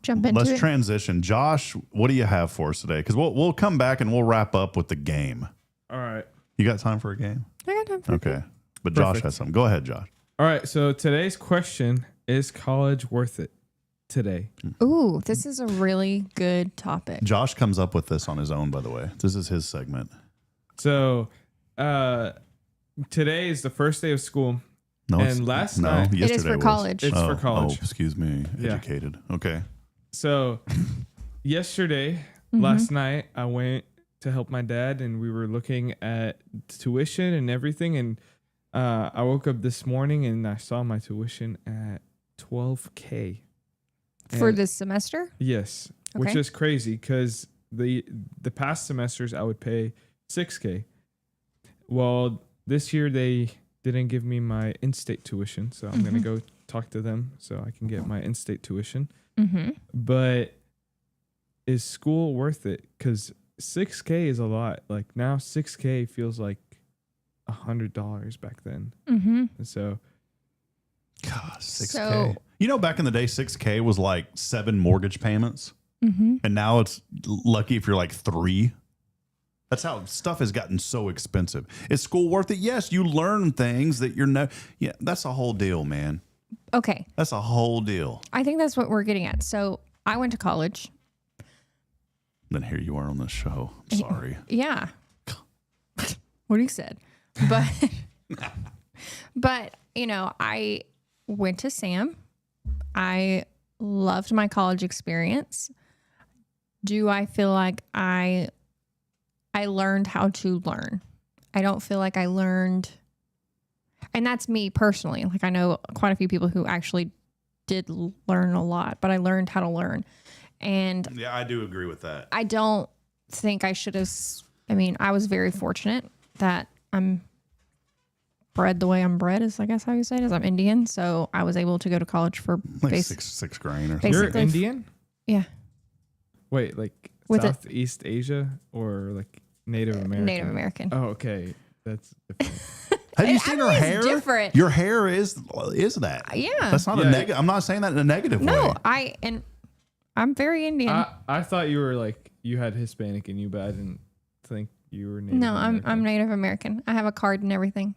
Jump into Let's it. transition. Josh, what do you have for us today? Because we'll come back and we'll wrap up with the game. All right. You got time for a game? I got time for Okay. But Josh Perfect. has some. Go ahead, Josh. All right. So today's question is college worth it today? Ooh, this is a really good topic. Josh comes up with this on his own, by the way. This is his segment. So today is the first day of school. No, And last night- yesterday It is for was. college. It's for college. Oh, excuse me. Yeah. Educated. Okay. So yesterday, Mm-hmm. last night, I went to help my dad and we were looking at tuition and everything. And I woke up this morning and I saw my tuition at $12,000. For And- this semester? Yes, which Okay. is crazy because the past semesters I would pay $6,000. Well, this year they didn't give me my in-state tuition, so I'm gonna go talk to them so I can get my in-state tuition. Mm-hmm. But is school worth it? Because $6,000 is a lot. Like now, $6,000 feels like $100 back then. Mm-hmm. And so God, 6K. So- You know, back in the day, 6K was like 7 mortgage payments. Mm-hmm. And now it's lucky if you're like 3. That's how stuff has gotten so expensive. Is school worth it? Yes, you learn things that you're yeah, that's a whole deal, man. Okay. That's a whole deal. I think that's what we're getting at. So I went to college. Then here you are on this show. I'm sorry. Yeah. What he said. But but I went to Sam. I loved my college experience. Do I feel like I learned how to learn? I don't feel like I learned, and that's me personally. Like I know quite a few people who actually did learn a lot, but I learned how to learn. And Yeah, I do agree with that. I don't think I should have. I mean, I was very fortunate that I'm bred the way I'm bred, is I guess how you say it, is I'm Indian. So I was able to go to college for Like sixth grade or something. you're Basically- Indian? Yeah. Wait, like With it- Southeast Asia or like Native American? Native American. Oh, okay. That's different. Have you It seen her actually is hair? different. Your hair is that. Yeah. That's not a Yeah. negative. I'm not saying that in a negative way. No, I'm very Indian. I thought you were like you had Hispanic in you, but I didn't think you were Native No, American. I'm Native American. I have a card and everything.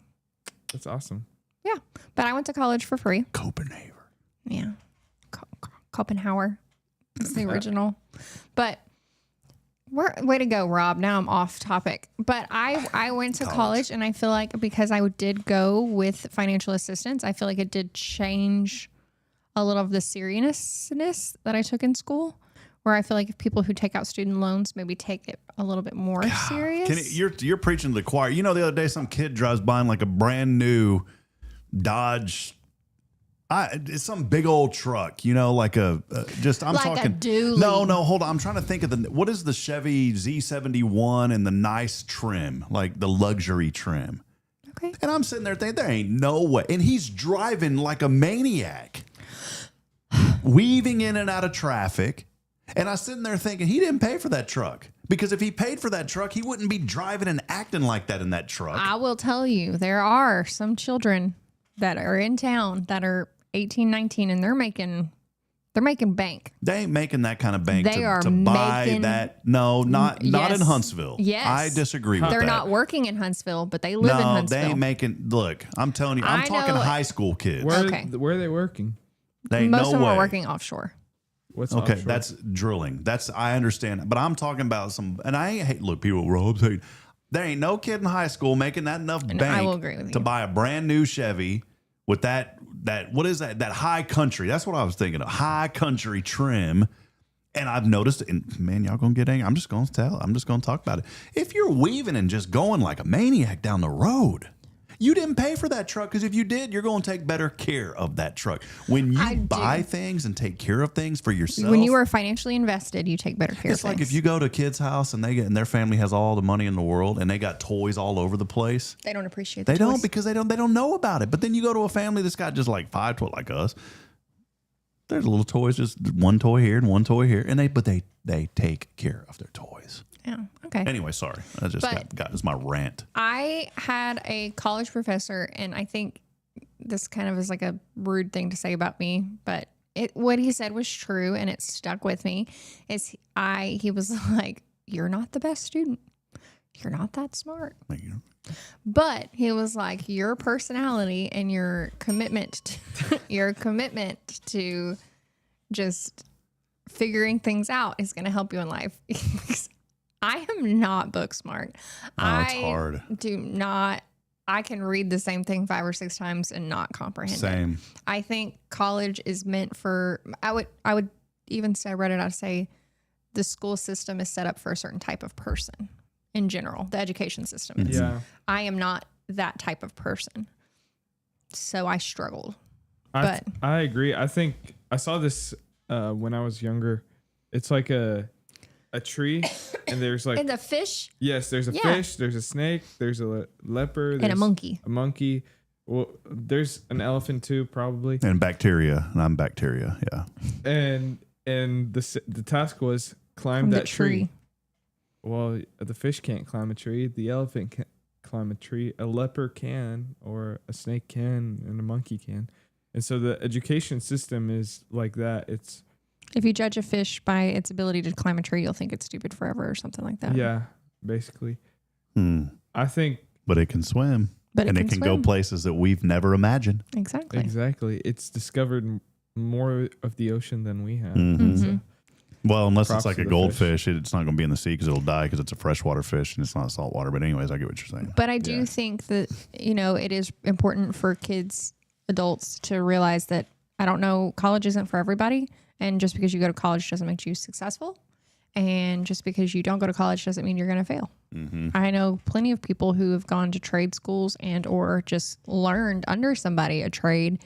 That's awesome. Yeah, but I went to college for free. Copenhagen. Yeah, Copenhagen. It's the original. But way to go, Rob. Now I'm off topic. But I went to college, and I feel like because I did go with financial assistance, I feel like it did change a little of the seriousness that I took in school. Where I feel like if people who take out student loans maybe take it a little bit more serious. You're preaching to the choir. You know, the other day some kid drives by in like a brand new Dodge. It's some big old truck, you know, like I'm like talking. A dually. No, hold on. I'm trying to think of what is the Chevy Z71 and the nice trim, like the luxury trim. Okay. And I'm sitting there thinking, there ain't no way. And he's driving like a maniac, weaving in and out of traffic. And I was sitting there thinking, he didn't pay for that truck. Because if he paid for that truck, he wouldn't be driving and acting like that in that truck. I will tell you, there are some children that are in town that are 18, 19, and they're making bank. They ain't making that kind of bank They are to buy making- that. No, not in Huntsville. Yes. I disagree with They're that. not working in Huntsville, but they live in Huntsville. They ain't making. Look, I'm telling you, I'm I talking know- high school kids. Where Okay. are they working? They ain't Most no of them way. are working offshore. What's Okay, offshore? that's drilling. I understand, but I'm talking about some. And I ain't hate. Look, people, Rob's hating. There ain't no kid in high school making that enough bank I will agree with to you. buy a brand new Chevy with that what is that high country? That's what I was thinking of, high country trim. And I've noticed, and man, y'all gonna get angry. I'm just gonna talk about it. If you're weaving and just going like a maniac down the road, you didn't pay for that truck, because if you did, you're going to take better care of that truck. When you buy things and take care of things for yourself, When you are financially invested, you take better care of it's like things. if you go to a kid's house and their family has all the money in the world and they got toys all over the place. They don't appreciate. They don't, because they don't know about it. But then you go to a family that's got just like 5 toys like us. There's little toys, just one toy here and one toy here, and they take care of their toys. Yeah. Okay. Anyway, sorry, I just got this my rant. I had a college professor, and I think this kind of is like a rude thing to say about me, but what he said was true, and it stuck with me. He was like, "You're not the best student. You're not that smart." But he was like, "Your personality and your commitment to just figuring things out is going to help you in life." I am not book smart. It's hard. I can read the same thing 5 or 6 times and not comprehend Same. it. I think college is meant for, I would even say, I read it, I'd say the school system is set up for a certain type of person in general. The education system is. Yeah. I am not that type of person. So I struggled. I agree. I think I saw this when I was younger. It's like a tree, and there's like And the fish yes, there's a fish, there's a snake, there's a leopard, and a monkey. A monkey. Well, there's an elephant too, probably. And bacteria, and I'm bacteria. Yeah. And the task was climb that tree. Well, the fish can't climb a tree. The elephant can't climb a tree. A leopard can, or a snake can, and a monkey can. And so the education system is like that. It's If you judge a fish by its ability to climb a tree, you'll think it's stupid forever or something like that. yeah, basically. I think, But it can swim. But and it can go swim. places that we've never imagined. Exactly. it's discovered more of the ocean than we have. Mhm. So, Well, unless Props it's like to a the goldfish, it's not going to be in the sea because it'll die because it's a freshwater fish and it's not saltwater. But anyways, I get what you're saying. But I do think that, it is important for kids, adults, to realize that, I don't know, college isn't for everybody. And just because you go to college doesn't make you successful. And just because you don't go to college doesn't mean you're going to fail. I know plenty of people who have gone to trade schools and or just learned under somebody a trade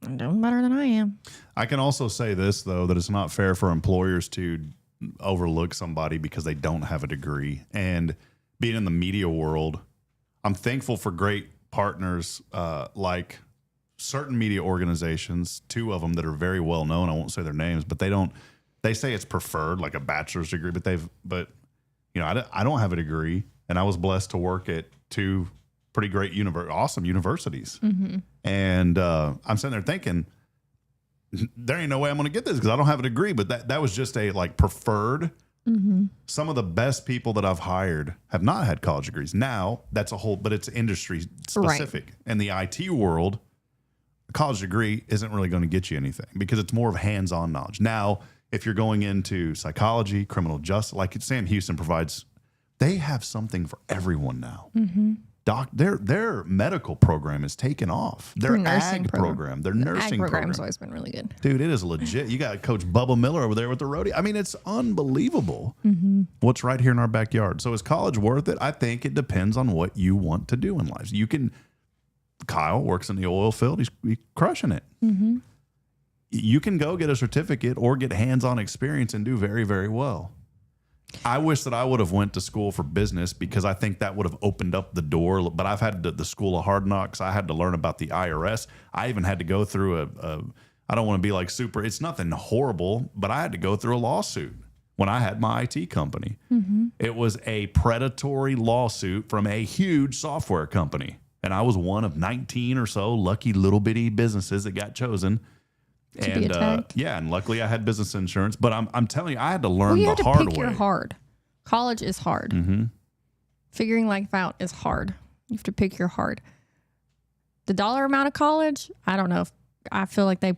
and doing better than I am. I can also say this, though, that it's not fair for employers to overlook somebody because they don't have a degree. And being in the media world, I'm thankful for great partners like certain media organizations, 2 of them that are very well known. I won't say their names, but they say it's preferred, like a bachelor's degree, but I don't have a degree, and I was blessed to work at 2 pretty great awesome universities. And I'm sitting there thinking, there ain't no way I'm going to get this because I don't have a degree. But that was just a like preferred. Some of the best people that I've hired have not had college degrees. Now that's a whole, but it's industry specific. Right. In the IT world, a college degree isn't really going to get you anything because it's more of hands-on knowledge. Now, if you're going into psychology, criminal justice, like Sam Houston provides, they have something for everyone now. Their medical program is taken off. Their ag program, their nursing program's always been really good. Dude, it is legit. You got Coach Bubba Miller over there with the rodeo. I mean, it's unbelievable what's right here in our backyard. So is college worth it? I think it depends on what you want to do in life. You can, Kyle works in the oil field. He's crushing it. You can go get a certificate or get hands-on experience and do very, very well. I wish that I would have went to school for business because I think that would have opened up the door. But I've had the school of hard knocks. I had to learn about the IRS. I even had to go through I don't want to be like super, it's nothing horrible, but I had to go through a lawsuit when I had my IT company. It was a predatory lawsuit from a huge software company. And I was one of 19 or so lucky little bitty businesses that got chosen. And and luckily I had business insurance, but I'm telling you, I had to learn the hard way. You have to pick your hard. College is hard. Figuring life out is hard. You have to pick your hard. The dollar amount of college, I don't know if I feel like they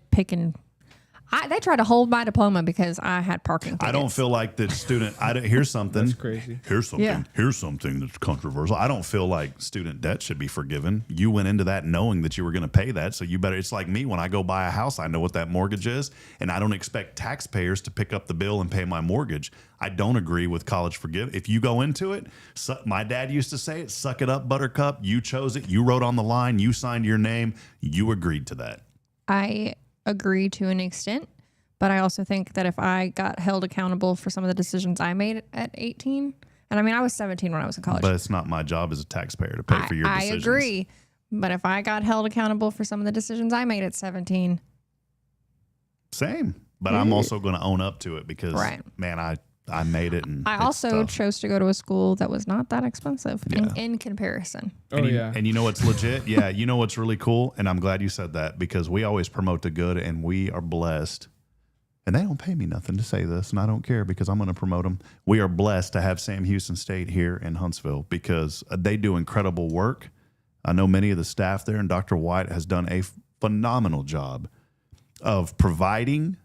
tried to hold my diploma because I had parking tickets. I don't feel like the student. Here's something. That's crazy. Here's something. Yeah. Here's something that's controversial. I don't feel like student debt should be forgiven. You went into that knowing that you were going to pay that, so you better. It's like me when I go buy a house. I know what that mortgage is, and I don't expect taxpayers to pick up the bill and pay my mortgage. I don't agree with college forgive. If you go into it, my dad used to say it: "Suck it up, Buttercup." You chose it. You wrote on the line. You signed your name. You agreed to that. I agree to an extent, but I also think that if I got held accountable for some of the decisions I made at 18, and I mean, I was 17 when I was in college. But it's not my job as a taxpayer to pay for your decisions. I agree. But if I got held accountable for some of the decisions I made at 17. Same. But I'm also going to own up to it because, man, I made it. And I also chose to go to a school that was not that expensive in comparison. And you know what's legit? Yeah, you know what's really cool? And I'm glad you said that because we always promote the good and we are blessed. And they don't pay me nothing to say this, and I don't care because I'm going to promote them. We are blessed to have Sam Houston State here in Huntsville because they do incredible work. I know many of the staff there, and Dr. White has done a phenomenal job of providing,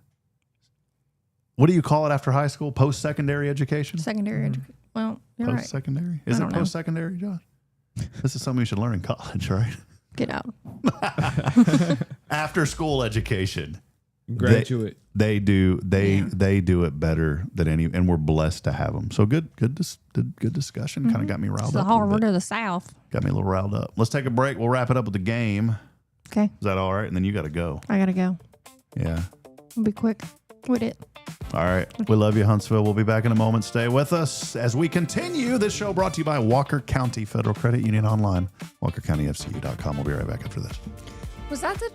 what do you call it after high school? Post-secondary education? Secondary education. Well, you're post-secondary? Is it post-secondary, Josh? This is something you should learn in college, right? Get out. After school education. Graduate. They do it better than any, and we're blessed to have them. So good discussion. Kind of got me riled up. The Harvard of the South. Got me a little riled up. Let's take a break. We'll wrap it up with the game. Okay. Is that all right? And then you got to go. I got to go. Yeah. We'll be quick with it. All right. We love you, Huntsville. We'll be back in a moment. Stay with us as we continue. This show brought to you by Walker County Federal Credit Union online. WalkerCountyFCU.com. We'll be right back after this. Was that the...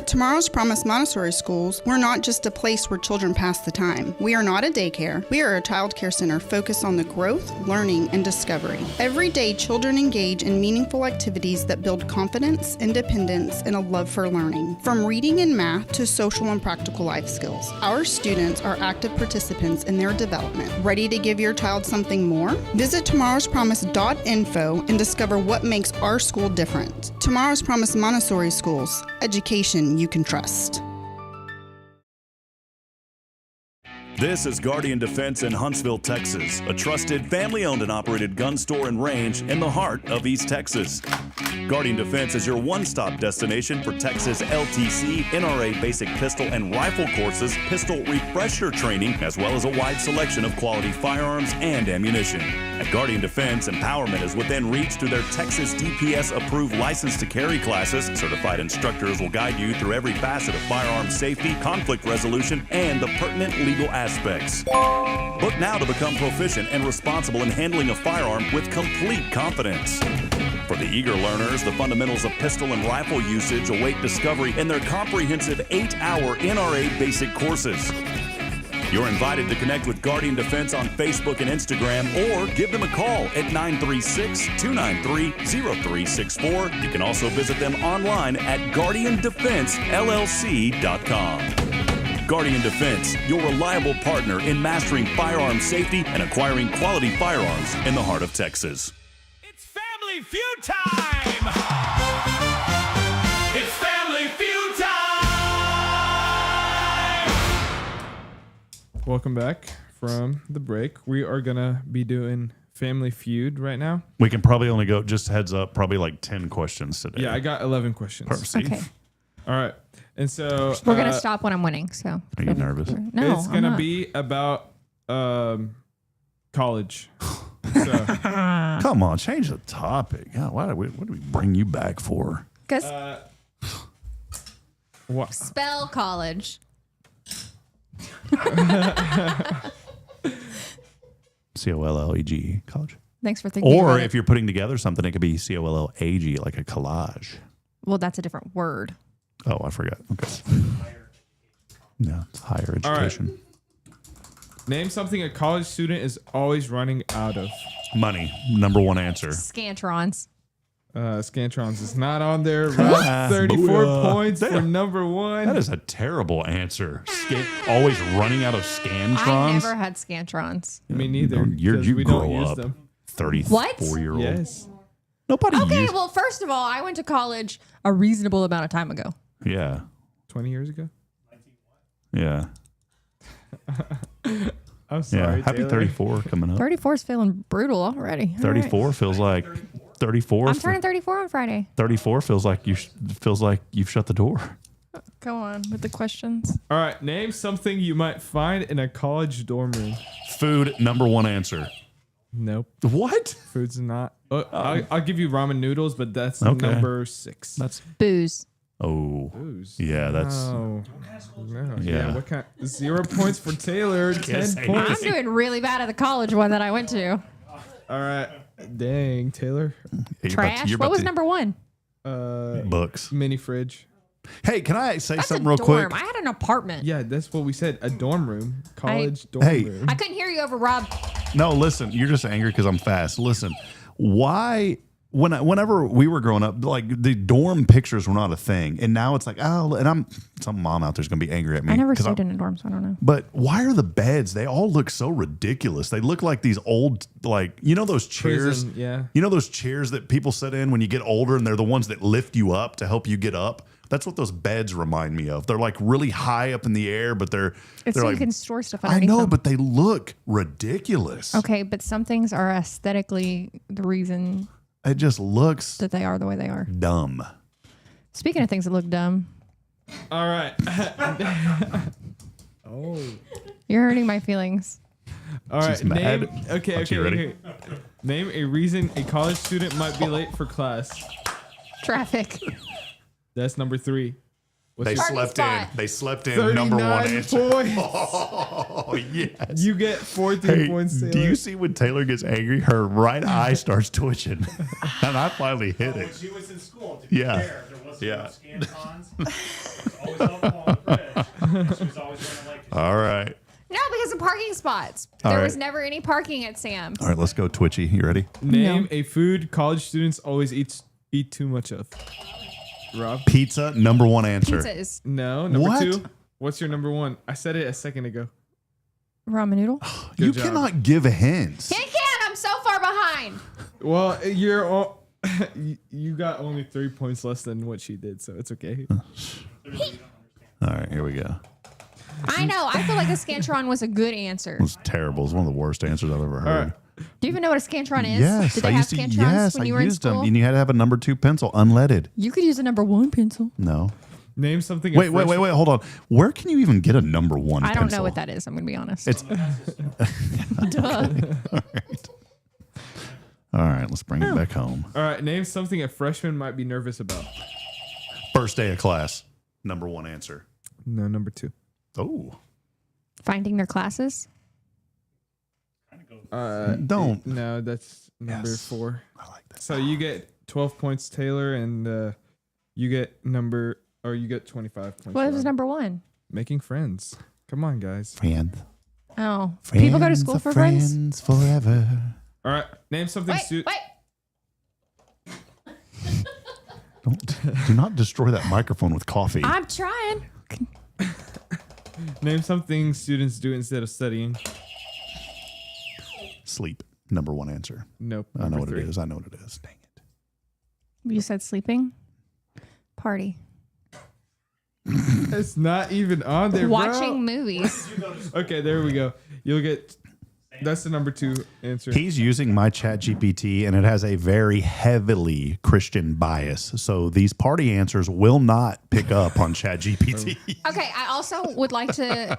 Tomorrow's Promise Montessori Schools, we're not just a place where children pass the time. We are not a daycare. We are a child care center focused on the growth, learning, and discovery. Every day, children engage in meaningful activities that build confidence, independence, and a love for learning. From reading and math to social and practical life skills, our students are active participants in their development. Ready to give your child something more? Visit tomorrowspromise.info and discover what makes our school different. Tomorrow's Promise Montessori Schools, education you can trust. This is Guardian Defense in Huntsville, Texas, a trusted family-owned and operated gun store and range in the heart of East Texas. Guardian Defense is your one-stop destination for Texas LTC, NRA basic pistol and rifle courses, pistol refresher training, as well as a wide selection of quality firearms and ammunition. At Guardian Defense, empowerment is within reach through their Texas DPS-approved license to carry classes. Certified instructors will guide you through every facet of firearm safety, conflict resolution, and the pertinent legal aspects. Book now to become proficient and responsible in handling a firearm with complete confidence. For the eager learners, the fundamentals of pistol and rifle usage await discovery in their comprehensive 8-hour NRA basic courses. You're invited to connect with Guardian Defense on Facebook and Instagram, or give them a call at 936-293-0364. You can also visit them online at guardiandefensellc.com. Guardian Defense, your reliable partner in mastering firearm safety and acquiring quality firearms in the heart of Texas. It's Family Feud time! It's Family Feud time! Welcome back from the break. We are going to be doing Family Feud right now. We can probably only go, just heads up, probably like 10 questions today. Yeah, I got 11 questions. Perfect. Okay. All right. And so We're going to stop when I'm winning. So Are you nervous? No, it's going to be about college. So, Come on, change the topic. God, what do we bring you back for? because what? spell college. COLLEGE, college. Thanks for thinking Or about if it. you're putting together something, it could be COLLAGE, like a collage. Well, that's a different word. Oh, I forgot. Okay. Yeah, it's higher All right. education. Name something a college student is always running out of. Money, number one answer. Scantrons. Scantrons is not on there. Rob, 34 Booyah. points for Damn. number one. That is a terrible answer. Always running out of Scantrons. I never had Scantrons. Me neither. You 'cause we don't grow use up. them. 34-year-old. Yes. Nobody Okay, used. well, first of all, I went to college a reasonable amount of time ago. Yeah. 20 years ago? Yeah. I'm sorry. Yeah. Happy Taylor. 34 coming up. 34 is feeling brutal already. All 34 right. feels like 34. I'm turning 34 on Friday. 34 feels like you've shut the door. Go on with the questions. All right. Name something you might find in a college dorm room. Food, number one answer. Nope. What? Food's not. I'll give you ramen noodles, but that's Okay. number 6. That's Booze. Booze. Yeah, that's No. Yeah. Yeah. What kind? 0 points for Taylor. 10 I'm points. doing really bad at the college one that I went to. All right. Dang, Taylor. Trash. What was number one? Books. Mini fridge. Hey, can I say That's something a real dorm. quick? I had an apartment. Yeah, that's what we said. A dorm room. College dorm Hey. room. I couldn't hear you over Rob. No, listen, you're just angry because I'm fast. Listen, why? Whenever we were growing up, like the dorm pictures were not a thing, and now it's like, oh, and some mom out there's gonna be angry at me. I never 'cause stayed in a dorm, so I don't know. But why are the beds? They all look so ridiculous. They look like these old, like those chairs. Prison, yeah. You know those chairs that people sit in when you get older, and they're the ones that lift you up to help you get up. That's what those beds remind me of. They're like really high up in the air, but they're It's so like, you can store stuff I underneath know, them. but they look ridiculous. Okay, but some things are aesthetically the reason It just looks that they are the way they are. dumb. Speaking of things that look dumb, All right. Oh. you're hurting my feelings. All right. She's mad. Name. Okay. Okay, ready? Name a reason a college student might be late for class. Traffic. That's number 3. What's They your- slept spot. in. They slept in. Number one 39 answer. points. Oh yes. You get 14 Hey, points. Taylor. do you see when Taylor gets angry? Her right eye starts twitching, and I finally hit When it. she was in school, to be Yeah. fair, there wasn't Yeah. no Scantons. It was always alcohol on the fridge. She was always running late. All right. No, because of parking spots. All There right. was never any parking at Sam. All right, let's go, Twitchy. You ready? Name No. a food college students always eat too much of. Rob? Pizza, number one answer. Pizza is No. Number What? 2. What's your number 1? I said it a second ago. ramen noodle. You Good job. cannot give hints. Can't. I'm so far behind. Well, you're all, you got only 3 points less than what she did, so it's okay. All right, here we go. I I know. I feel like a Scantron was a good answer. It was terrible. It's one of the worst answers I've ever heard. Do you even know what a Scantron is? Yes, Did they I have used to. Scantrons Yes, when I you were in used school? them. And you had to have a number 2 pencil, unleaded. You could use a number 1 pencil. No. Name something. Wait, hold on. Where can you even get a number 1 I pencil? don't know what that is. I'm going to be honest. It's Duh. All right, let's bring it back home. All right, name something a freshman might be nervous about. First day of class, number 1 answer. No, number 2. Oh. Finding their classes? Don't. No, that's number 4. I like that. So you get 12 points, Taylor, and you get 25 points. What was Rob. number 1? Making friends. Come on, guys. Friends. Oh. People go to school for friends? Forever. All right, name something. Wait. Do not destroy that microphone with coffee. I'm trying. Name something students do instead of studying. Sleep. Number 1 answer. Nope. I know what 3. it is. I know what it is. Dang it. You said sleeping? Party. It's not even on there. Watching movies. Okay, there we go. You'll get. That's the number 2 answer. He's using my chat GPT and it has a very heavily Christian bias. So these party answers will not pick up on chat GPT. Okay, I also would like to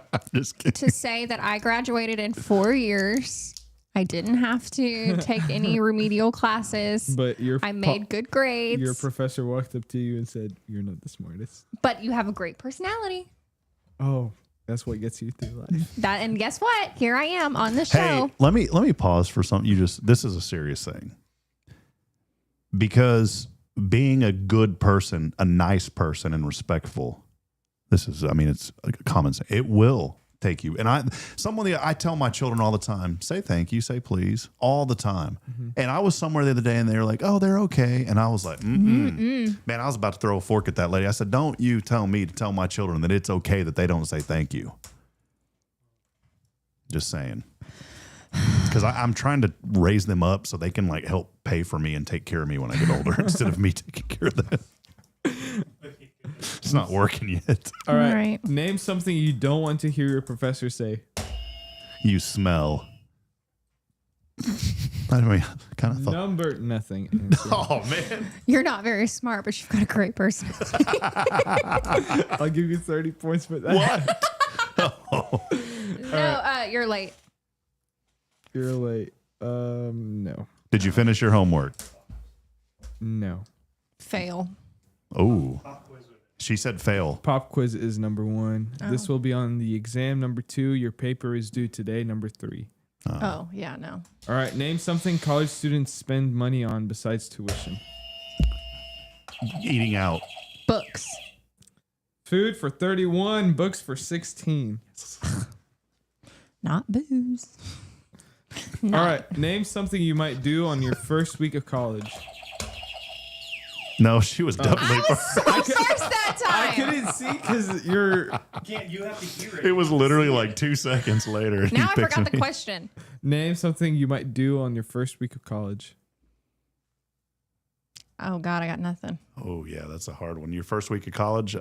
say that I graduated in 4 years. I didn't have to take any remedial classes. But I made good grades. Your professor walked up to you and said, "You're not the smartest." But you have a great personality. Oh, that's what gets you through life. And guess what? Here I am on the show. Hey, let me pause for something. This is a serious thing. Because being a good person, a nice person and respectful, it's a common sense. It will take you. And I tell my children all the time, say thank you, say please, all the time. Mm-hmm. And I was somewhere the other day and they were like, oh, they're okay. And I was like, man, I was about to throw a fork at that lady. I said, don't you tell me to tell my children that it's okay that they don't say thank you. Just saying. Because I'm trying to raise them up so they can like help pay for me and take care of me when I get older instead of me taking care of them. It's not working yet. All right. Name something you don't want to hear your professor say. You smell. I mean, kind of thought. Number nothing. Oh, man. You're not very smart, but you've got a great personality. I'll give you 30 points for that. What? No, you're late. You're late. No. Did you finish your homework? No. Fail. Oh. She said fail. Pop quiz is number 1. Oh. This will be on the exam. Number 2. Your paper is due today. Number 3. Oh, yeah, no. All right. Name something college students spend money on besides tuition. Eating out. Books. Food for 31. Books for 16. Not booze. All right. Name something you might do on your first week of college. No, she was definitely. I was so first that time. I couldn't see because you're. You have to hear it. It was literally like 2 seconds later. Now I forgot the question. Name something you might do on your first week of college. Oh, God, I got nothing. Oh, yeah, that's a hard one. Your first week of college,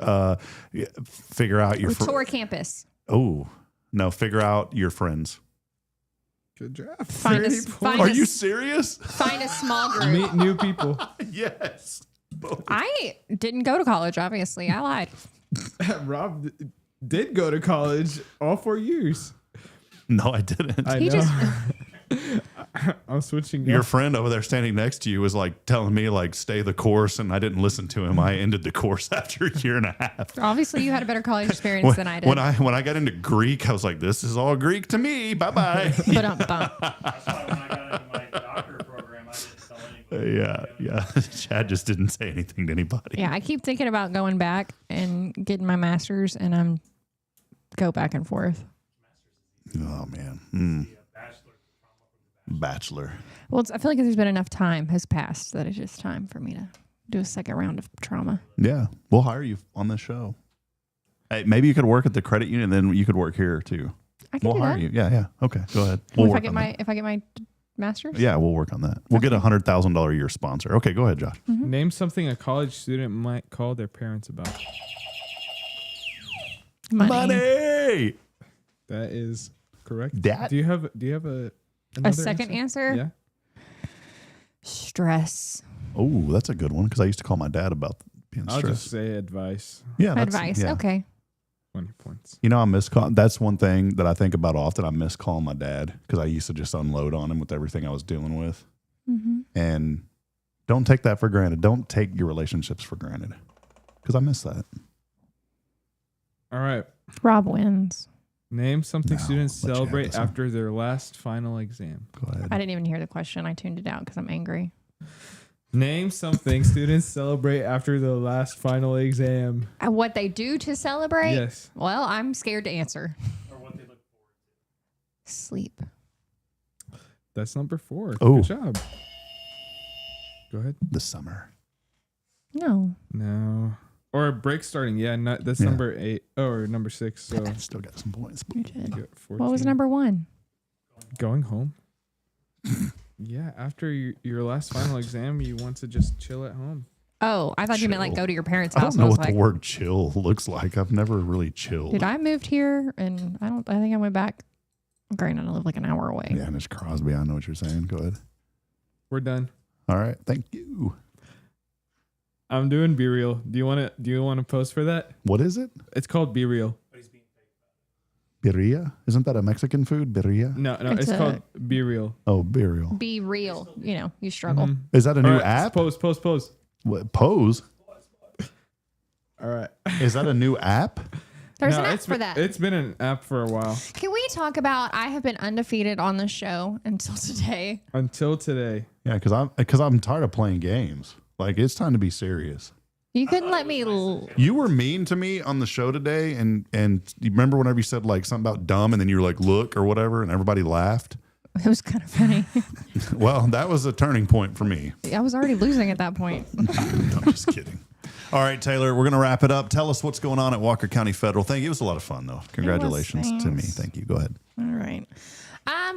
figure out your tour campus. Oh, no, figure out your friends. Good job. Are you serious? Find a small group. Meet new people. Yes. I didn't go to college, obviously. I lied. Rob did go to college all 4 years. No, I didn't. I know. I'm switching. Your friend over there standing next to you was like telling me like stay the course, and I didn't listen to him. I ended the course after a year and a half. Obviously, you had a better college experience than I did. When I got into Greek, I was like, this is all Greek to me. Bye bye. That's why when I got into my doctorate program, I didn't tell anybody. Yeah. Chad just didn't say anything to anybody. Yeah, I keep thinking about going back and getting my master's, and I'm go back and forth. Oh man. Bachelor. Well, I feel like there's been enough time has passed that it's just time for me to do a second round of trauma. Yeah, we'll hire you on this show. Hey, maybe you could work at the credit union, then you could work here too. I can We'll do hire that. you. Yeah. Okay, go ahead. We'll if I work get on my that. if I get my master's. Yeah, we'll work on that. We'll get $100,000 a year sponsor. Okay, go ahead, Josh. Mm-hmm. Name something a college student might call their parents about. Money. That is correct. That- Do you have another second answer? Yeah. Stress. Oh, that's a good one because I used to call my dad about being I'll stressed. just say advice. Yeah, that's- Advice. yeah. Okay. 20 points. You know, I miss call. That's one thing that I think about often. I miss calling my dad because I used to just unload on him with everything I was dealing with. Mm-hmm. And don't take that for granted. Don't take your relationships for granted because I miss that. All right. Rob wins. Name something No, students let you have celebrate this one. after their last final exam. Go ahead. I didn't even hear the question. I tuned it out because I'm angry. Name something students celebrate after the last final exam. What they do to celebrate? Yes. Well, I'm scared to answer. Or what they look forward Sleep. That's number 4. Oh. Good job. Go ahead. The summer. No. No. Or break starting. Yeah, that's Yeah. number 8. Oh, or number 6. So Still got some points. You you did. got 14. What was number 1? Going home. Yeah, after your last final exam, you want to just chill at home. Oh, I thought you meant like Chill. go to your parents' I house. don't know and I was what like, the word chill looks like. I've never really chilled. dude, I moved here and I think I went back. Granted, I live like an hour away. Yeah, Miss Crosby, I know what you're saying. Go ahead. We're done. All right. Thank you. I'm doing Be Real. Do you want to post for that? What is it? It's called Be Real. Birria? Isn't that a Mexican food? Birria? No, It's it's called Be Real. Oh, burial. Be real. You know, you struggle. Mhm. Is that a new All right, app? Pose. What, Pose? All right. Is that a new app? There's No, an app it's for been- that. It's been an app for a while. Can we talk about I have been undefeated on the show until today? Until today. Yeah, because I'm tired of playing games. Like, it's time to be serious. You couldn't let me. You were mean to me on the show today, and you remember whenever you said like something about dumb, and then you were like, look, or whatever, and everybody laughed. It was kind of funny. Well, that was a turning point for me. I was already losing at that point. I'm just kidding. All right, Taylor, we're going to wrap it up. Tell us what's going on at Walker County Federal. Thank you. It was a lot of fun, though. Congratulations to me. thanks. Thank you. Go ahead. All right.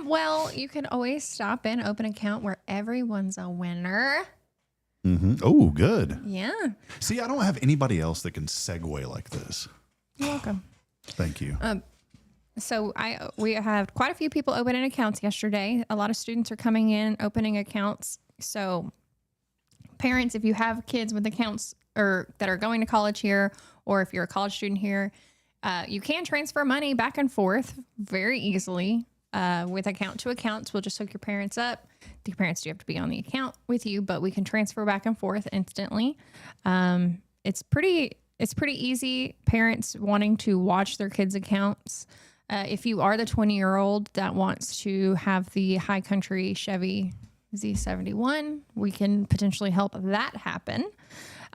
Well, you can always stop in, open account where everyone's a winner. Mm-hmm. Oh, good. Yeah. See, I don't have anybody else that can segue like this. You're welcome. Thank you. So we have quite a few people opening accounts yesterday. A lot of students are coming in, opening accounts. So parents, if you have kids with accounts or that are going to college here, or if you're a college student here, you can transfer money back and forth very easily with account to accounts. We'll just hook your parents up. Your parents do have to be on the account with you, but we can transfer back and forth instantly. It's pretty easy. Parents wanting to watch their kids' accounts. If you are the 20-year-old that wants to have the High Country Chevy Z71, we can potentially help that happen.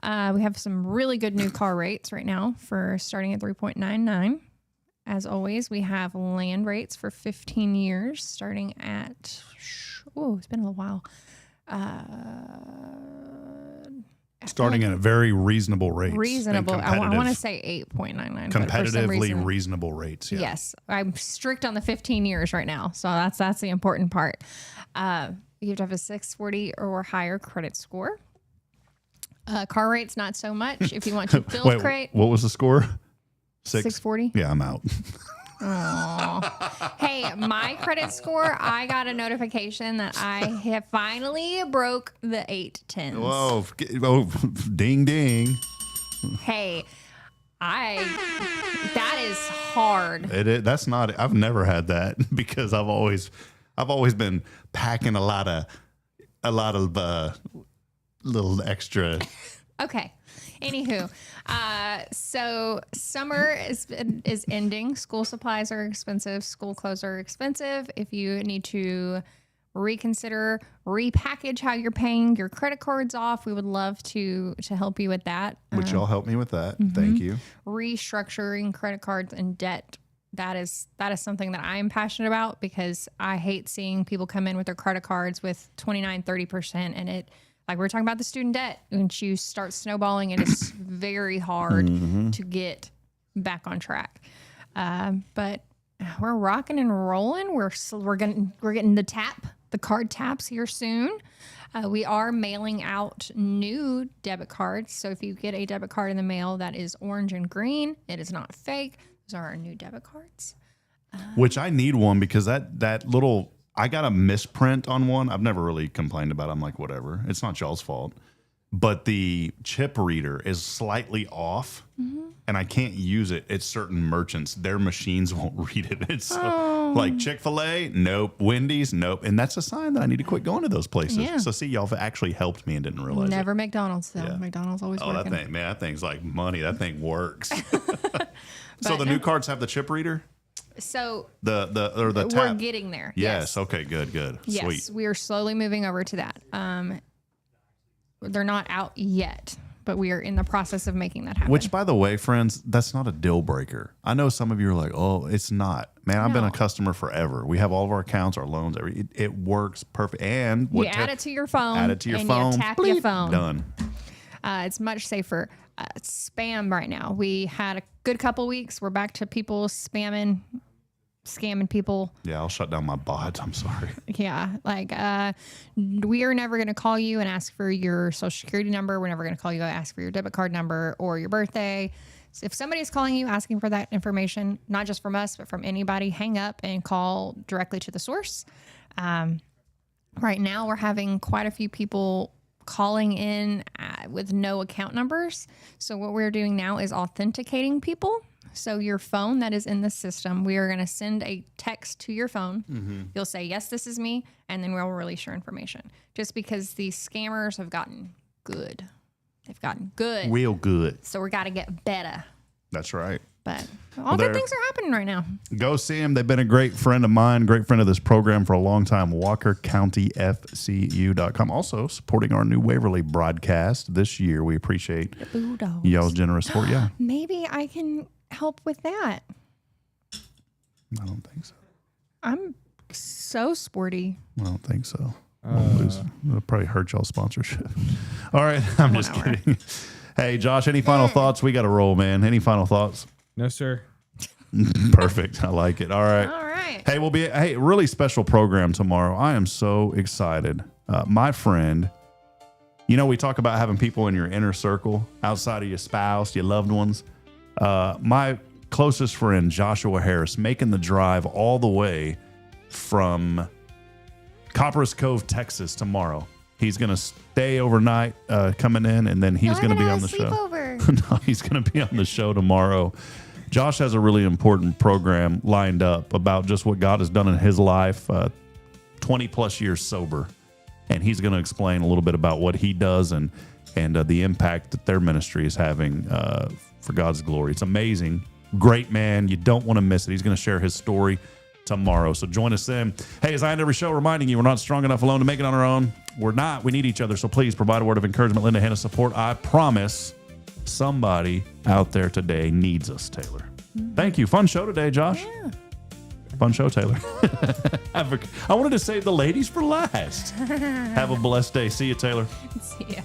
We have some really good new car rates right now for starting at 3.99. As always, we have land rates for 15 years starting at, it's been a little while. Starting at a very reasonable rate. Reasonable. I want to say 8.99. Competitively reasonable rates. Yeah. Yes. I'm strict on the 15 years right now. So that's the important part. You have to have a 640 or higher credit score. Car rates, not so much. If you want to build Wait, crate. what was the score? 640? Yeah, I'm out. Aw. Hey, my credit score, I got a notification that I have finally broke the 810s. Whoa. Oh, ding, ding. Hey, that is hard. That's not, I've never had that because I've always been packing a lot of little extra. Okay. Anywho, so summer is ending. School supplies are expensive. School clothes are expensive. If you need to repackage how you're paying your credit cards off, we would love to help you with that. Would y'all help me with that? Thank you. Restructuring credit cards and debt. That is something that I am passionate about because I hate seeing people come in with their credit cards with 29, 30%. And like we were talking about the student debt, once you start snowballing, it is very hard to get back on track. But we're rocking and rolling. We're getting the card taps here soon. We are mailing out new debit cards. So if you get a debit card in the mail that is orange and green, it is not fake. Those are our new debit cards. Which I need one because that little, I got a misprint on one. I've never really complained about it. I'm like, whatever. It's not y'all's fault. But the chip reader is slightly off, and I can't use it at certain merchants. Their machines won't read it. It's like Chick-fil-A, nope. Wendy's, nope. And that's a sign that I need to quit going to those places. Yeah. So see, y'all have actually helped me and didn't realize Never it. McDonald's, though. Yeah. McDonald's always working. That thing's like money. That thing works. So the new cards have the chip reader? So The tab? we're getting there. Yes. Okay, good. Yes, Sweet. we are slowly moving over to that. They're not out yet, but we are in the process of making that happen. Which, by the way, friends, that's not a deal breaker. I know some of you are like, oh, it's not. Man, I've been a customer forever. We have all of our accounts, our loans, it works perfect. And you add it to your phone. Add it to your and phone. You tap your phone. Done. It's much safer. Spam right now. We had a good couple weeks. We're back to people scamming people. Yeah, I'll shut down my bot. I'm sorry. Yeah, like we are never going to call you and ask for your social security number. We're never going to call you and ask for your debit card number or your birthday. So if somebody's calling you asking for that information, not just from us, but from anybody, hang up and call directly to the source. Right now, we're having quite a few people calling in with no account numbers. So what we're doing now is authenticating people. So your phone that is in the system, we are going to send a text to your phone. You'll say, yes, this is me. And then we'll release your information. Just because these scammers have gotten good. They've gotten good. Real good. So we got to get better. That's right. But all good things are happening right now. Go see them. They've been a great friend of mine, great friend of this program for a long time. WalkerCountyFCU.com. Also supporting our new Waverly broadcast this year. We appreciate y'all's generous support. Yeah. Maybe I can help with that. I don't think so. I'm so sporty. I don't think so. It'll probably hurt y'all's sponsorship. All right. I'm just kidding. Hey, Josh, any final thoughts? We got to roll, man. Any final thoughts? No, sir. Perfect. I like it. All right. All right. Hey, really special program tomorrow. I am so excited. My friend, we talk about having people in your inner circle outside of your spouse, your loved ones. My closest friend, Joshua Harris, making the drive all the way from Copperas Cove, Texas tomorrow. He's going to stay overnight coming in, and then he's going to be on the show. No, he's going to be on the show tomorrow. Josh has a really important program lined up about just what God has done in his life, 20 plus years sober. And he's going to explain a little bit about what he does and the impact that their ministry is having for God's glory. It's amazing. Great man. You don't want to miss it. He's going to share his story tomorrow. So join us then. Hey, as I end every show, reminding you we're not strong enough alone to make it on our own. We're not. We need each other. So please provide a word of encouragement, lend a hand of support. I promise somebody out there today needs us, Taylor. Thank you. Fun show today, Josh. Yeah. Fun show, Taylor. I wanted to save the ladies for last. Have a blessed day. See you, Taylor. See ya.